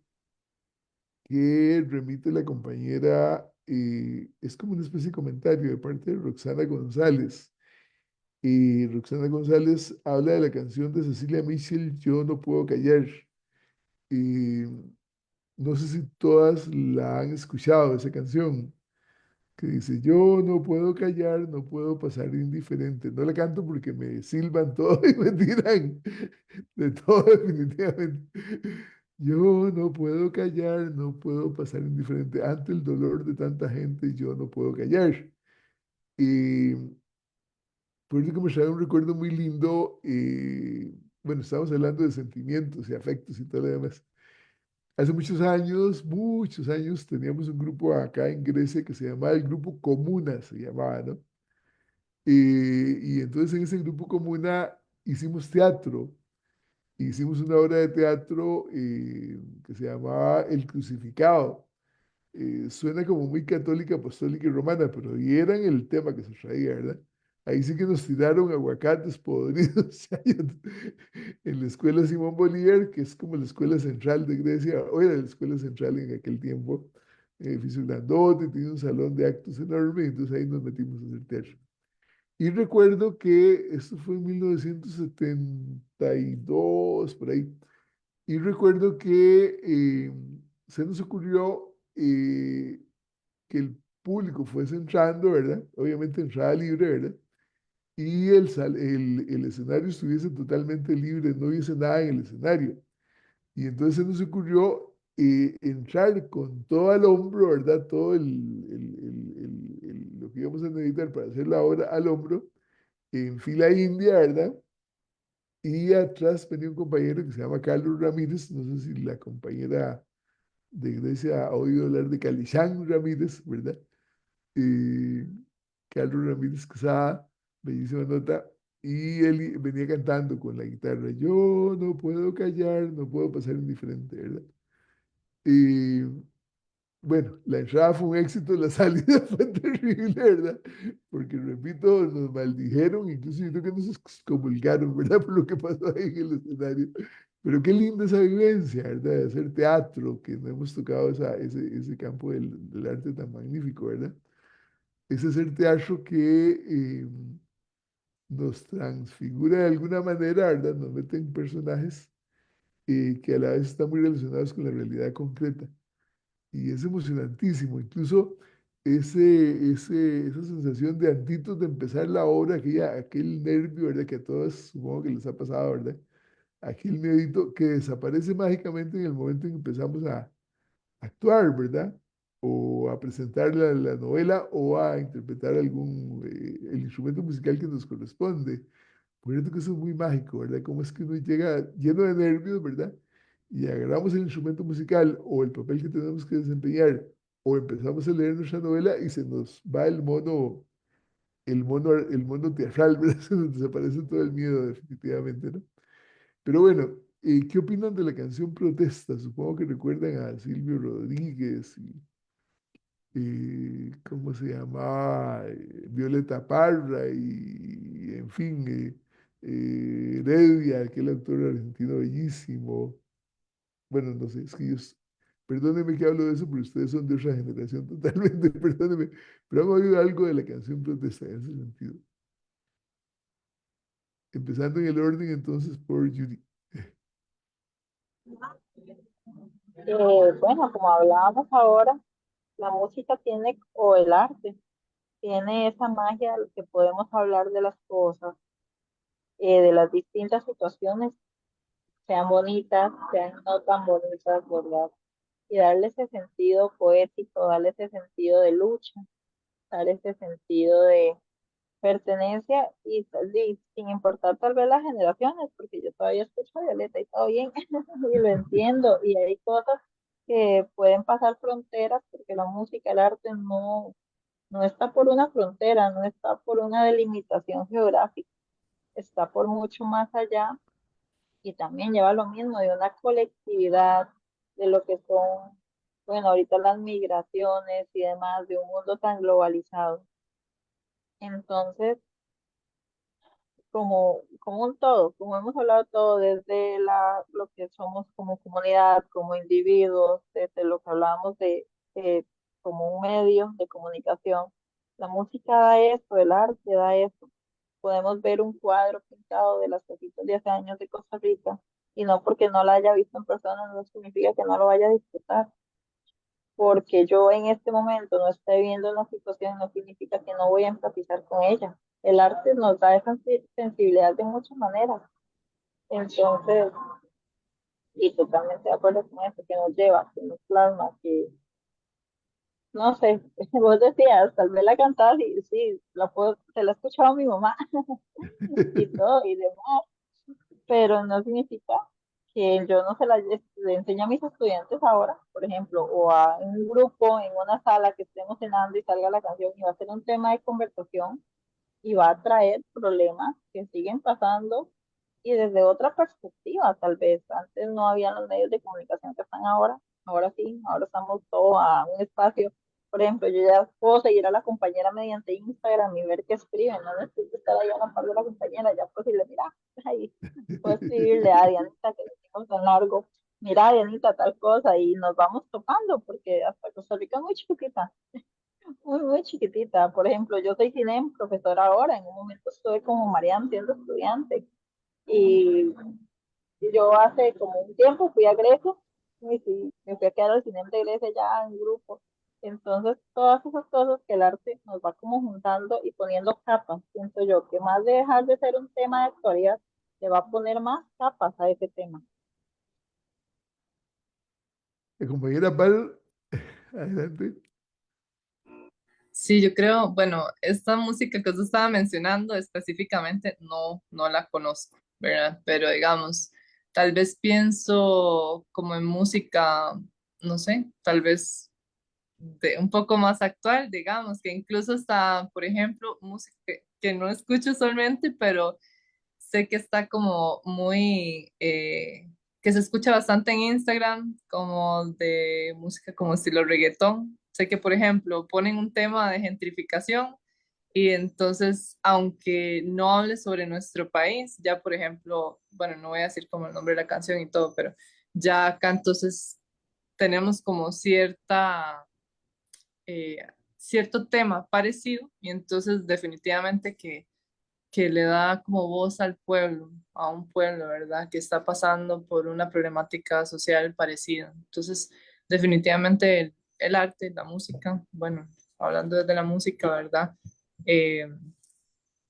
que remite la compañera, es como una especie de comentario de parte de Roxana González. Y Roxana González habla de la canción de Cecilia Mitchell, Yo no puedo callar. Y no sé si todas la han escuchado, esa canción, que dice, yo no puedo callar, no puedo pasar indiferente. No la canto porque me silban todo y me tiran de todo definitivamente. Yo no puedo callar, no puedo pasar indiferente ante el dolor de tanta gente, yo no puedo callar. Y por eso que me trae un recuerdo muy lindo, bueno, estamos hablando de sentimientos y afectos y todo lo demás. Hace muchos años, teníamos un grupo acá en Grecia que se llamaba el Grupo Comuna, se llamaba, ¿no? Y entonces en ese Grupo Comuna hicimos teatro, hicimos una obra de teatro que se llamaba El Crucificado. Suena como muy católica, apostólica y romana, pero y eran el tema que se traía, ¿verdad? Ahí sí que nos tiraron aguacates podridos en la escuela Simón Bolívar, que es como la escuela central de Grecia, o era la escuela central en aquel tiempo, edificio grandote, tiene un salón de actos enorme, entonces ahí nos metimos a hacer teatro. Y recuerdo que esto fue en 1972, por ahí, y recuerdo que se nos ocurrió que el público fuese entrando, ¿verdad? Obviamente entrada libre, ¿verdad? Y el escenario estuviese totalmente libre, no hubiese nada en el escenario. Y entonces se nos ocurrió entrar con todo al hombro, ¿verdad? Todo lo que íbamos a necesitar para hacer la obra al hombro, en fila india, ¿verdad? Y atrás venía un compañero que se llama Carlos Ramírez, no sé si la compañera de Grecia ha oído hablar de Calixán Ramírez, ¿verdad? eh, Carlos Ramírez Quesada, bellísima nota, y él venía cantando con la guitarra, yo no puedo callar, no puedo pasar indiferente, ¿verdad? Y bueno, la entrada fue un éxito, la salida fue terrible, ¿verdad? Porque, repito, nos maldijeron, incluso yo creo que nos excomulgaron, ¿verdad? Por lo que pasó ahí en el escenario. Pero qué linda esa vivencia, ¿verdad? De hacer teatro, que no hemos tocado ese campo del arte tan magnífico, ¿verdad? Es hacer teatro que nos transfigura de alguna manera, ¿verdad? Nos mete en personajes que a la vez están muy relacionados con la realidad concreta. Y es emocionantísimo, incluso esa sensación de antitos de empezar la obra, aquel nervio, ¿verdad? Que a todos supongo que les ha pasado, ¿verdad? Aquel miedito que desaparece mágicamente en el momento en que empezamos a actuar, ¿verdad? O a presentar la novela o a interpretar el instrumento musical que nos corresponde. Por eso que eso es muy mágico, ¿verdad? Cómo es que uno llega lleno de nervios, ¿verdad? Y agarramos el instrumento musical o el papel que tenemos que desempeñar o empezamos a leer nuestra novela y se nos va el mono teatral, ¿verdad? Se nos desaparece todo el miedo definitivamente, ¿no? Pero bueno, ¿qué opinan de la canción Protesta? Supongo que recuerdan a Silvio Rodríguez y ¿cómo se llamaba? Violeta Parra y en fin, Heredia, aquel autor argentino bellísimo. Bueno, no sé, es que perdónenme que hablo de eso, pero ustedes son de otra generación totalmente, perdónenme, pero han oído algo de la canción Protesta en ese sentido. Empezando en el orden entonces por Judy. Bueno, como hablábamos ahora, la música tiene, o el arte, tiene esa magia que podemos hablar de las cosas, de las distintas situaciones, sean bonitas, sean no tan bonitas, ¿verdad? Y darle ese sentido poético, darle ese sentido de lucha, darle ese sentido de pertenencia y sin importar tal vez las generaciones, porque yo todavía escucho a Violeta y todo bien, y lo entiendo, y hay cosas que pueden pasar fronteras, porque la música, el arte no está por una frontera, no está por una delimitación geográfica, está por mucho más allá y también lleva lo mismo de una colectividad, de lo que son, bueno, ahorita las migraciones y demás, de un mundo tan globalizado. Entonces, como un todo, como hemos hablado todo, desde lo que somos como comunidad, como individuos, desde lo que hablábamos de como un medio de comunicación, la música da eso, el arte da eso. Podemos ver un cuadro pintado de las casitas de hace años de Costa Rica y no porque no la haya visto en persona no significa que no lo vaya a disfrutar. Porque yo en este momento no esté viendo una situación no significa que no voy a empatizar con ella. El arte nos da esa sensibilidad de muchas maneras. Entonces, y totalmente de acuerdo con eso, que nos lleva, que nos plasma, que no sé, vos decías, tal vez la cantabas y sí, se la ha escuchado mi mamá y todo y demás, pero no significa que yo no se la le enseño a mis estudiantes ahora, por ejemplo, o a un grupo en una sala que estemos cenando y salga la canción y va a ser un tema de conversación y va a traer problemas que siguen pasando y desde otra perspectiva, tal vez. Antes no había los medios de comunicación que están ahora, ahora sí, ahora estamos todos a un espacio. Por ejemplo, yo ya puedo seguir a la compañera mediante Instagram y ver qué escriben, no necesito estar ahí a la par de la compañera, ya puedo decirle, mira, ahí puedo escribirle a Dianita que le tengo tan largo, mira, Dianita, tal cosa, y nos vamos topando, porque hasta Costa Rica es muy chiquitita, muy, muy chiquitita. Por ejemplo, yo soy cine profesora ahora, en un momento estuve como Mariam siendo estudiante, y yo hace como un tiempo fui a Grecia y sí, me fui a quedar al cine de Grecia ya en grupo. Entonces, todas esas cosas que el arte nos va como juntando y poniendo capas, siento yo, que más de dejar de ser un tema de actualidad, se va a poner más capas a ese tema. La compañera Pal, adelante. Sí, yo creo, bueno, esta música que usted estaba mencionando específicamente no la conozco, ¿verdad? Pero digamos, tal vez pienso como en música, no sé, tal vez de un poco más actual, digamos, que incluso está, por ejemplo, música que no escucho usualmente, pero sé que está como muy, que se escucha bastante en Instagram, como de música como estilo reggaetón. Sé que, por ejemplo, ponen un tema de gentrificación y entonces, aunque no hable sobre nuestro país, ya, por ejemplo, bueno, no voy a decir como el nombre de la canción y todo, pero ya acá entonces tenemos como eh, cierto tema parecido y entonces definitivamente que le da como voz al pueblo, a un pueblo, ¿verdad? Que está pasando por una problemática social parecida. Entonces, definitivamente el arte, la música, bueno, hablando desde la música, ¿verdad? Eh,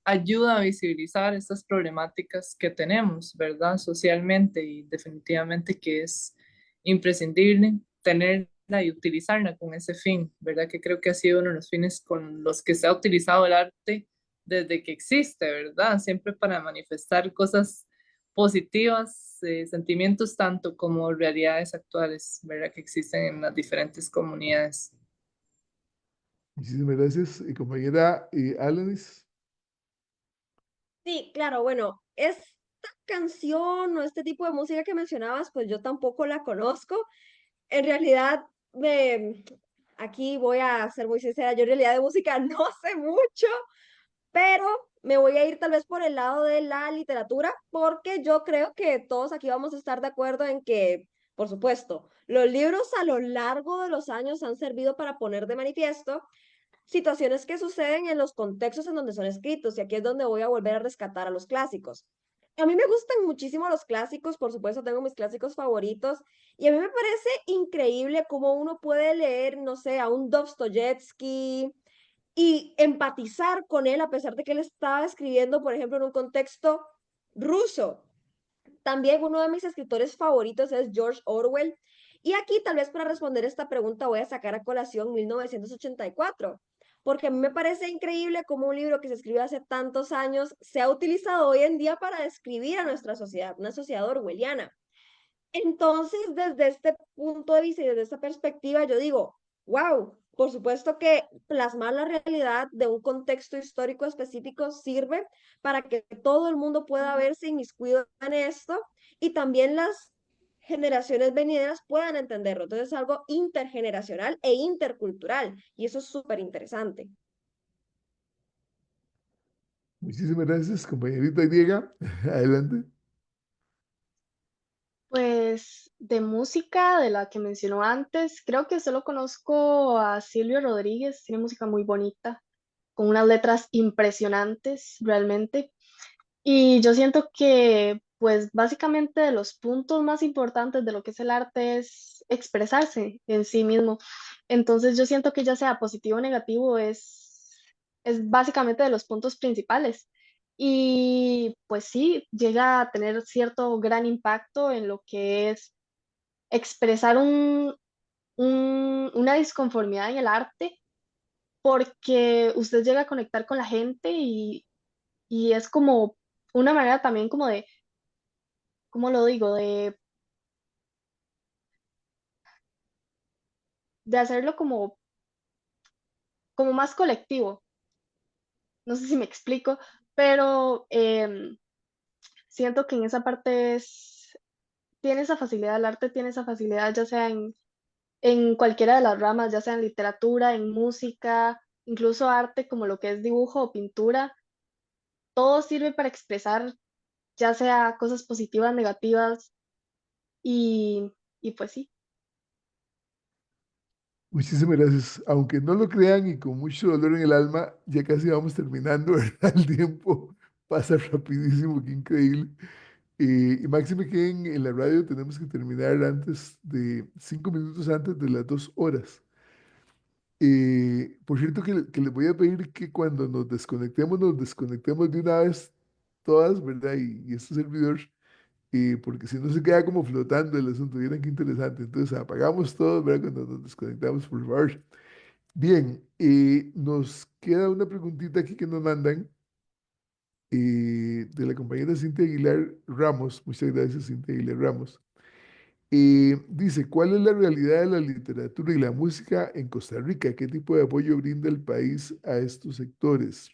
ayuda a visibilizar estas problemáticas que tenemos, ¿verdad? Socialmente y definitivamente que es imprescindible tenerla y utilizarla con ese fin, ¿verdad? Que creo que ha sido uno de los fines con los que se ha utilizado el arte desde que existe, ¿verdad? Siempre para manifestar cosas positivas, sentimientos tanto como realidades actuales, ¿verdad? Que existen en las diferentes comunidades. Muchísimas gracias, compañera Alanis. Sí, claro, bueno, esta canción o este tipo de música que mencionabas, pues yo tampoco la conozco. En realidad, aquí voy a ser muy sincera, yo en realidad de música no sé mucho, pero me voy a ir tal vez por el lado de la literatura, porque yo creo que todos aquí vamos a estar de acuerdo en que, por supuesto, los libros a lo largo de los años han servido para poner de manifiesto situaciones que suceden en los contextos en donde son escritos, y aquí es donde voy a volver a rescatar a los clásicos. A mí me gustan muchísimo los clásicos, por supuesto tengo mis clásicos favoritos, y a mí me parece increíble cómo uno puede leer, no sé, a un Dostoyevsky y empatizar con él a pesar de que él estaba escribiendo, por ejemplo, en un contexto ruso. También uno de mis escritores favoritos es George Orwell. Y aquí tal vez para responder esta pregunta voy a sacar a colación 1984, porque a mí me parece increíble cómo un libro que se escribió hace tantos años se ha utilizado hoy en día para describir a nuestra sociedad, una sociedad orwelliana. Entonces, desde este punto de vista y desde esta perspectiva, yo digo, wow, por supuesto que plasmar la realidad de un contexto histórico específico sirve para que todo el mundo pueda verse inmiscuido en esto y también las generaciones venideras puedan entenderlo. Entonces, es algo intergeneracional e intercultural y eso es súper interesante. Muchísimas gracias, compañerita Diego. Adelante. Pues de música, de la que mencionó antes, creo que solo conozco a Silvio Rodríguez, tiene música muy bonita, con unas letras impresionantes realmente. Y yo siento que, pues básicamente de los puntos más importantes de lo que es el arte es expresarse en sí mismo. Entonces yo siento que ya sea positivo o negativo es básicamente de los puntos principales. Y pues sí, llega a tener cierto gran impacto en lo que es expresar una disconformidad en el arte, porque usted llega a conectar con la gente y es como una manera también como de, ¿cómo lo digo? De hacerlo como más colectivo. No sé si me explico, pero siento que en esa parte tiene esa facilidad, el arte tiene esa facilidad, ya sea en cualquiera de las ramas, ya sea en literatura, en música, incluso arte como lo que es dibujo o pintura, todo sirve para expresar ya sea cosas positivas, negativas y, y pues sí. Muchísimas gracias. Aunque no lo crean y con mucho dolor en el alma, ya casi vamos terminando, ¿verdad? El tiempo pasa rapidísimo, qué increíble. Y máxime que en la radio tenemos que terminar antes de 5 minutos antes de las 2 horas. Por cierto, que les voy a pedir que cuando nos desconectemos de una vez todas, ¿verdad? Y este servidor, porque si no se queda como flotando el asunto, vieran qué interesante. Entonces apagamos todo, ¿verdad? Cuando nos desconectamos, por favor. Bien, nos queda una preguntita aquí que nos mandan de la compañera Cintia Aguilar Ramos. Muchas gracias, Cintia Aguilar Ramos. Dice, ¿cuál es la realidad de la literatura y la música en Costa Rica? ¿Qué tipo de apoyo brinda el país a estos sectores?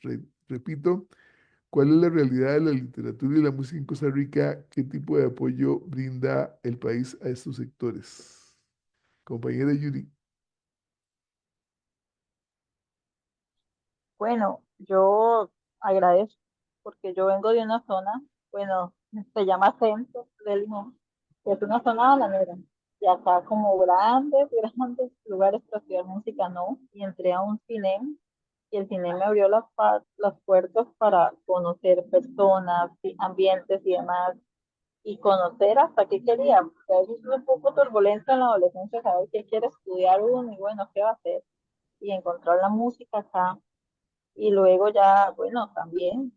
Repito, ¿cuál es la realidad de la literatura y la música en Costa Rica? ¿Qué tipo de apoyo brinda el país a estos sectores? Compañera Yuri. Bueno, yo agradezco porque yo vengo de una zona, bueno, se llama Centro de Limón, que es una zona bananera. Y acá como grandes lugares para estudiar música no. Y entré a un cine y el cine me abrió las puertas para conocer personas, ambientes y demás. Y conocer hasta qué quería, porque a veces es un poco turbulencia en la adolescencia, saber qué quiere estudiar uno y bueno, qué va a hacer. Y encontrar la música acá y luego ya, bueno, también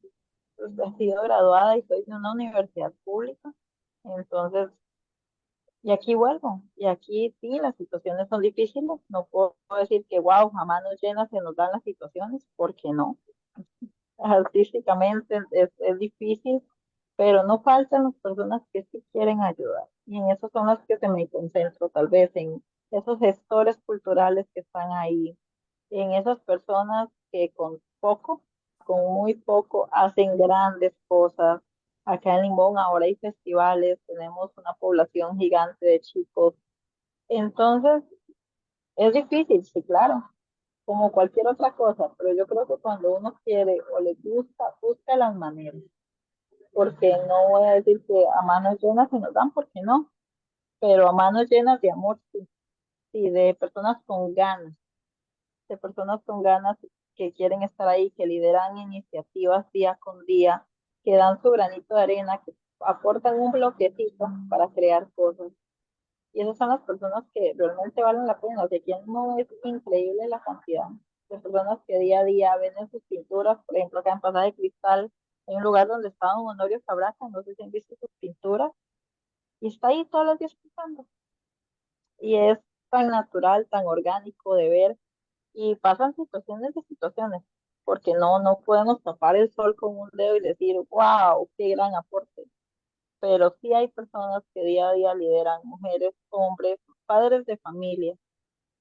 pues, he sido graduada y soy de una universidad pública. Entonces, y aquí vuelvo. Y aquí sí, las situaciones son difíciles. No puedo decir que, wow, a manos llenas se nos dan las situaciones, porque no. Artísticamente es difícil, pero no faltan las personas que sí quieren ayudar. Y en eso son las que se me concentro, tal vez en esos gestores culturales que están ahí, en esas personas que con poco, con muy poco, hacen grandes cosas. Acá en Limón ahora hay festivales, tenemos una población gigante de chicos. Entonces, es difícil, sí, claro, como cualquier otra cosa, pero yo creo que cuando uno quiere o le gusta, busca las maneras, porque no voy a decir que a manos llenas se nos dan, porque no, pero a manos llenas de amor, sí, sí, de personas con ganas que quieren estar ahí, que lideran iniciativas día con día, que dan su granito de arena, que aportan un bloquecito para crear cosas. Y esas son las personas que realmente valen la pena. O sea, aquí no es increíble la cantidad de personas que día a día venden sus pinturas. Por ejemplo, acá en Pasada de Cristal hay un lugar donde está un Honorio Cabraca, no sé si han visto sus pinturas, y está ahí todos los días pintando. Y es tan natural, tan orgánico de ver y pasan situaciones de situaciones, porque no podemos tapar el sol con un dedo y decir, wow, qué gran aporte. Pero sí hay personas que día a día lideran, mujeres, hombres, padres de familia,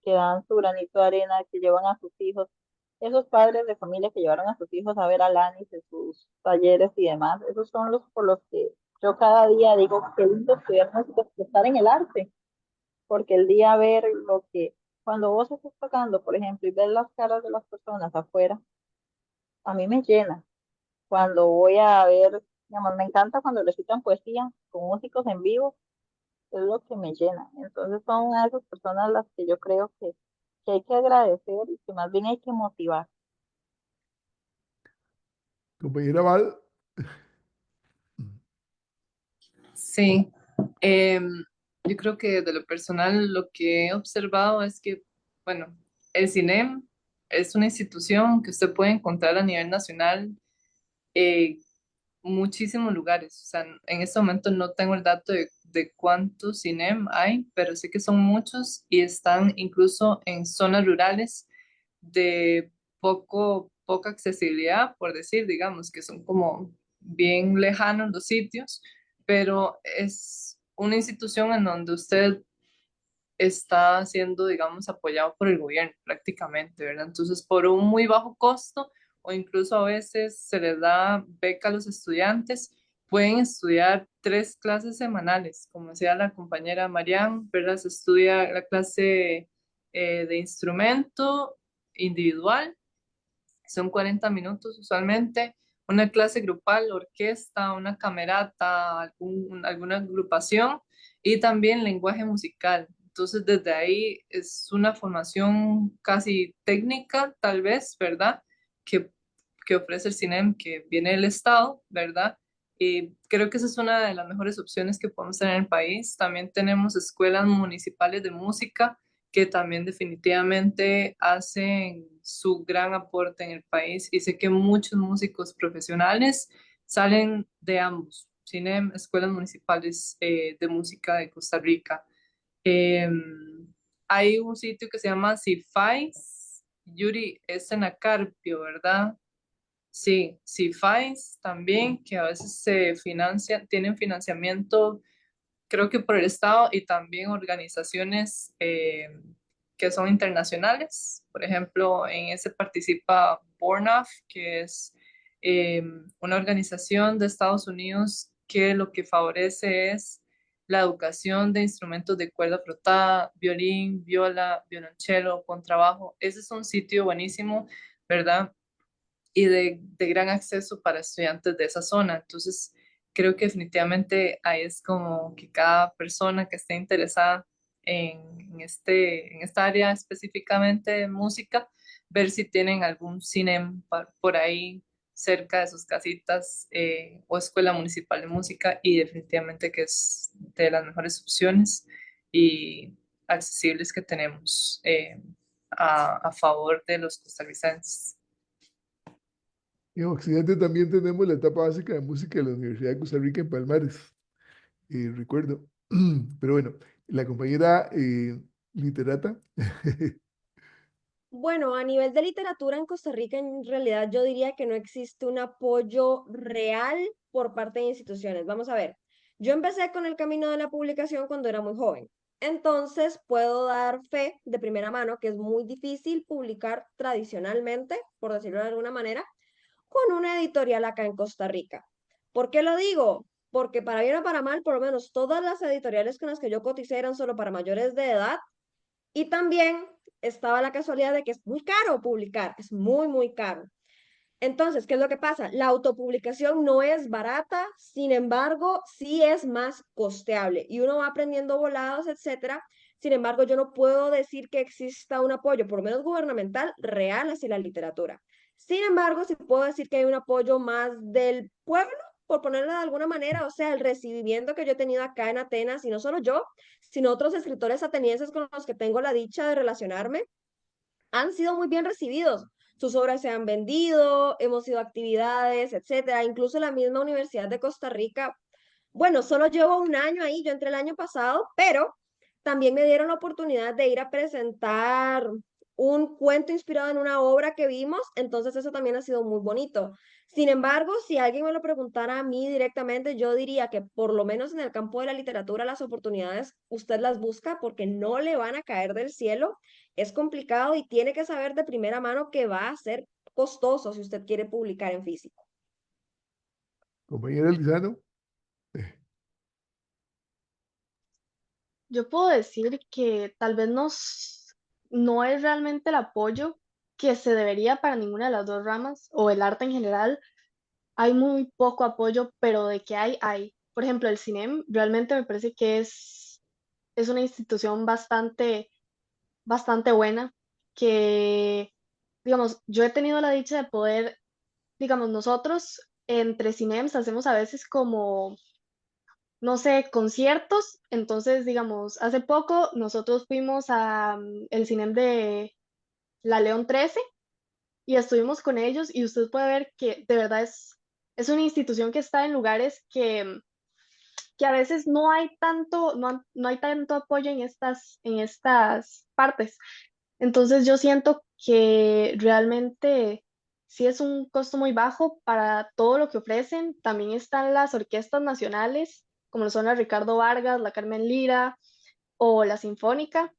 que dan su granito de arena, que llevan a sus hijos, esos padres de familia que llevaron a sus hijos a ver a Lanis en sus talleres y demás, esos son los por los que yo cada día digo, qué lindo estudiar música, estar en el arte, porque el día ver lo que, cuando vos estás tocando, por ejemplo, y ves las caras de las personas afuera, a mí me llena. Cuando voy a ver, digamos, me encanta cuando recitan poesía con músicos en vivo, es lo que me llena. Entonces son a esas personas las que yo creo que hay que agradecer y que más bien hay que motivar. Compañera Val. Sí, em, yo creo que de lo personal lo que he observado es que, bueno, el CINEM es una institución que usted puede encontrar a nivel nacional en muchísimos lugares. O sea, en este momento no tengo el dato de cuántos CINEM hay, pero sé que son muchos y están incluso en zonas rurales de poca accesibilidad, por decir, digamos, que son como bien lejanos los sitios, pero es una institución en donde usted está siendo, digamos, apoyado por el gobierno prácticamente, ¿verdad? Entonces, por un muy bajo costo o incluso a veces se les da beca a los estudiantes, pueden estudiar 3 clases semanales, como decía la compañera Marian, ¿verdad? Se estudia la clase de instrumento individual, son 40 minutos usualmente, una clase grupal, orquesta, una camerata, alguna agrupación y también lenguaje musical. Entonces, desde ahí es una formación casi técnica, tal vez, ¿verdad? Que, que ofrece el CINEM, que viene del Estado, ¿verdad? Y creo que esa es una de las mejores opciones que podemos tener en el país. También tenemos escuelas municipales de música que también definitivamente hacen su gran aporte en el país y sé que muchos músicos profesionales salen de ambos, CINEM, escuelas municipales de música de Costa Rica. Eh, Hay un sitio que se llama CIFAIS, Yuri, es en Acarpio, ¿verdad? Sí, CIFAIS también, que a veces se financia, tienen financiamiento creo que por el Estado y también organizaciones que son internacionales. Por ejemplo, en ese participa Bornaf, que es eh, una organización de Estados Unidos que lo que favorece es la educación de instrumentos de cuerda frotada, violín, viola, violonchelo, contrabajo. Ese es un sitio buenísimo, ¿verdad? Y de gran acceso para estudiantes de esa zona. Entonces, creo que definitivamente ahí es como que cada persona que esté interesada en esta área específicamente de música, ver si tienen algún cine por ahí cerca de sus casitas o escuela municipal de música y definitivamente que es de las mejores opciones y accesibles que tenemos a favor de los costarricenses. En Occidente también tenemos la etapa básica de música de la Universidad de Costa Rica en Palmares, recuerdo. Pero bueno, la compañera literata. Bueno, a nivel de literatura en Costa Rica, en realidad yo diría que no existe un apoyo real por parte de instituciones. Vamos a ver, yo empecé con el camino de la publicación cuando era muy joven. Entonces puedo dar fe de primera mano que es muy difícil publicar tradicionalmente, por decirlo de alguna manera, con una editorial acá en Costa Rica. ¿Por qué lo digo? Porque para bien o para mal, por lo menos todas las editoriales con las que yo coticé eran solo para mayores de edad y también estaba la casualidad de que es muy caro publicar, es muy, muy caro. Entonces, ¿qué es lo que pasa? La autopublicación no es barata, sin embargo, sí es más costeable y uno va aprendiendo volados, etcétera. Sin embargo, yo no puedo decir que exista un apoyo, por lo menos gubernamental, real hacia la literatura. Sin embargo, sí puedo decir que hay un apoyo más del pueblo, por ponerlo de alguna manera, o sea, el recibimiento que yo he tenido acá en Atenas, y no solo yo, sino otros escritores atenienses con los que tengo la dicha de relacionarme, han sido muy bien recibidos. Sus obras se han vendido, hemos ido a actividades, etcétera. Incluso la misma Universidad de Costa Rica, bueno, solo llevo un año ahí, yo entré el año pasado, pero también me dieron la oportunidad de ir a presentar un cuento inspirado en una obra que vimos, entonces eso también ha sido muy bonito. Sin embargo, si alguien me lo preguntara a mí directamente, yo diría que por lo menos en el campo de la literatura las oportunidades usted las busca porque no le van a caer del cielo. Es complicado y tiene que saber de primera mano que va a ser costoso si usted quiere publicar en físico. Compañera Lizano. Yo puedo decir que tal vez no es realmente el apoyo que se debería para ninguna de las dos ramas o el arte en general. Hay muy poco apoyo, pero de que hay. Por ejemplo, el CINEM realmente me parece que es una institución bastante buena que, digamos, yo he tenido la dicha de poder, digamos, nosotros entre CINEMs hacemos a veces como, no sé, conciertos. Entonces, digamos, hace poco nosotros fuimos a el CINEM de La León 13 y estuvimos con ellos y usted puede ver que de verdad es una institución que está en lugares que a veces no hay tanto apoyo en estas partes. Entonces yo siento que realmente sí es un costo muy bajo para todo lo que ofrecen. También están las orquestas nacionales, como lo son la Ricardo Vargas, la Carmen Lira o la Sinfónica.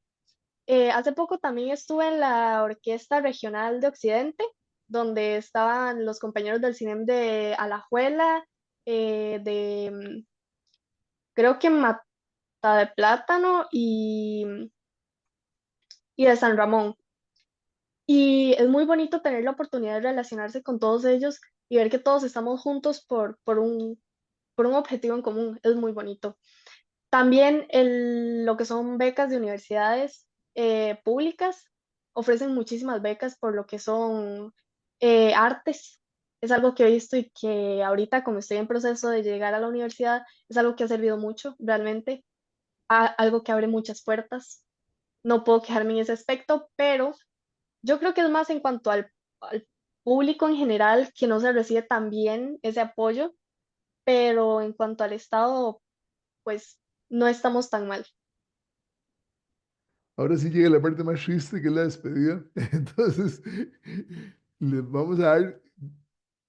Hace poco también estuve en la Orquesta Regional de Occidente, donde estaban los compañeros del CINEM de Alajuela, creo que Mata de Plátano y de San Ramón. Y es muy bonito tener la oportunidad de relacionarse con todos ellos y ver que todos estamos juntos por un objetivo en común. Es muy bonito. También lo que son becas de universidades públicas, ofrecen muchísimas becas por lo que son artes. Es algo que he visto y que ahorita, como estoy en proceso de llegar a la universidad, es algo que ha servido mucho, realmente, algo que abre muchas puertas. No puedo quejarme en ese aspecto, pero yo creo que es más en cuanto al público en general que no se recibe tan bien ese apoyo, pero en cuanto al Estado, pues no estamos tan mal. Ahora sí llega la parte más triste que es la despedida. Entonces, les vamos a dar,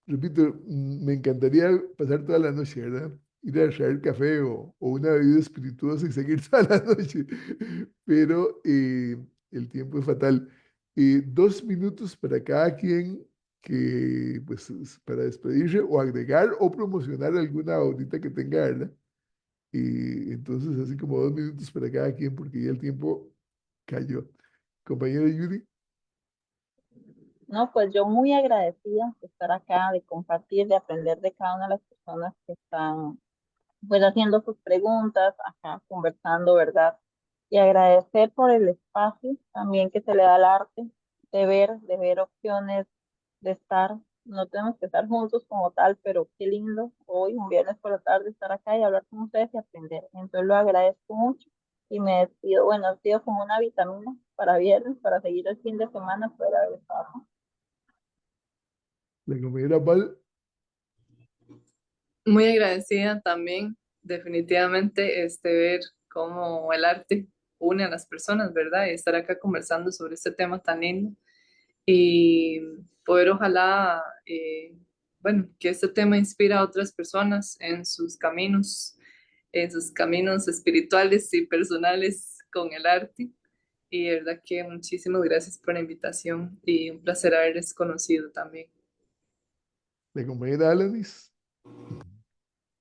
repito, me encantaría pasar toda la noche, ¿verdad? ir a traer café o una bebida espirituosa y seguir toda la noche, pero el tiempo es fatal. 2 minutos para cada quien que, pues, para despedirse o agregar o promocionar alguna ahorita que tenga, ¿verdad? Y entonces, así como 2 minutos para cada quien, porque ya el tiempo cayó. Compañera Judy, No, pues yo muy agradecida de estar acá, de compartir, de aprender de cada una de las personas que están pues haciendo sus preguntas, acá conversando, ¿verdad? Y agradecer por el espacio también que se le da al arte, de ver opciones, de estar, no tenemos que estar juntos como tal, pero qué lindo hoy, un viernes por la tarde, estar acá y hablar con ustedes y aprender. Entonces lo agradezco mucho y me despido, bueno, ha sido como una vitamina para viernes, para seguir el fin de semana fuera del trabajo. la compañera Val, Muy agradecida también, definitivamente, ver cómo el arte une a las personas, ¿verdad? Y estar acá conversando sobre este tema tan lindo y poder ojalá, bueno, que este tema inspira a otras personas en sus caminos espirituales y personales con el arte. Y de verdad que muchísimas gracias por la invitación y un placer haberles conocido también. la compañera Alanis,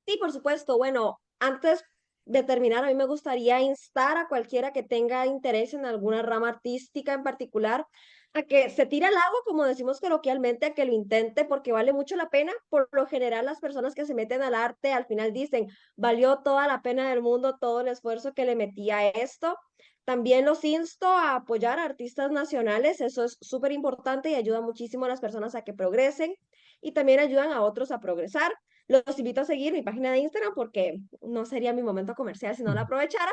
Sí, por supuesto. Bueno, antes de terminar, a mí me gustaría instar a cualquiera que tenga interés en alguna rama artística en particular a que se tire al agua, como decimos coloquialmente, a que lo intente porque vale mucho la pena. Por lo general, las personas que se meten al arte al final dicen, valió toda la pena del mundo todo el esfuerzo que le metí a esto. También los insto a apoyar a artistas nacionales, eso es súper importante y ayuda muchísimo a las personas a que progresen y también ayudan a otros a progresar. Los invito a seguir mi página de Instagram porque no sería mi momento comercial si no la aprovechara.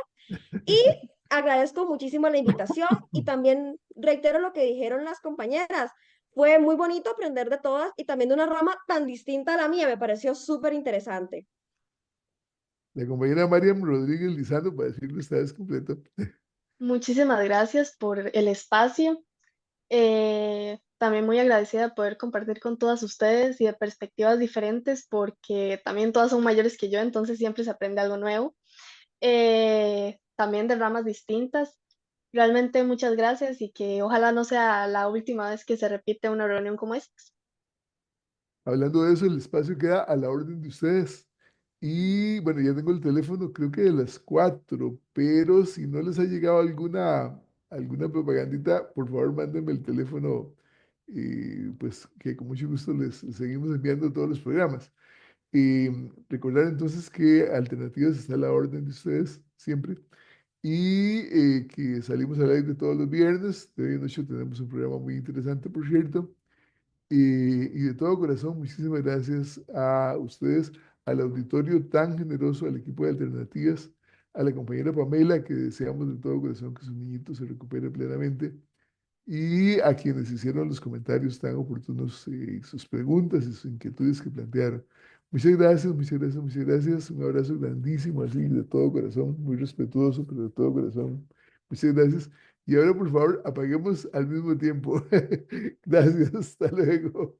Y agradezco muchísimo la invitación y también reitero lo que dijeron las compañeras. Fue muy bonito aprender de todas y también de una rama tan distinta a la mía. Me pareció súper interesante. la compañera Mariam Rodríguez Lizano, para decirlo esta vez completo. Muchísimas gracias por el espacio. También muy agradecida de poder compartir con todas ustedes y de perspectivas diferentes, porque también todas son mayores que yo, entonces siempre se aprende algo nuevo. También de ramas distintas. Realmente muchas gracias y que ojalá no sea la última vez que se repite una reunión como esta. Hablando de eso, el espacio queda a la orden de ustedes. Y bueno, ya tengo el teléfono, creo que de las 4, pero si no les ha llegado alguna propagandita, por favor mándenme el teléfono, pues que con mucho gusto les seguimos enviando todos los programas. Y recordar entonces que Alternativas está a la orden de ustedes siempre y que salimos al aire todos los viernes. De hoy en noche tenemos un programa muy interesante, por cierto. Y de todo corazón, muchísimas gracias a ustedes, al auditorio tan generoso, al equipo de Alternativas, a la compañera Pamela, que deseamos de todo corazón que su niñito se recupere plenamente, y a quienes hicieron los comentarios tan oportunos, sus preguntas y sus inquietudes que plantearon. Muchas gracias, muchas gracias, muchas gracias. Un abrazo grandísimo, así, de todo corazón, muy respetuoso, pero de todo corazón. Muchas gracias. Y ahora, por favor, apaguemos al mismo tiempo. Gracias, hasta luego.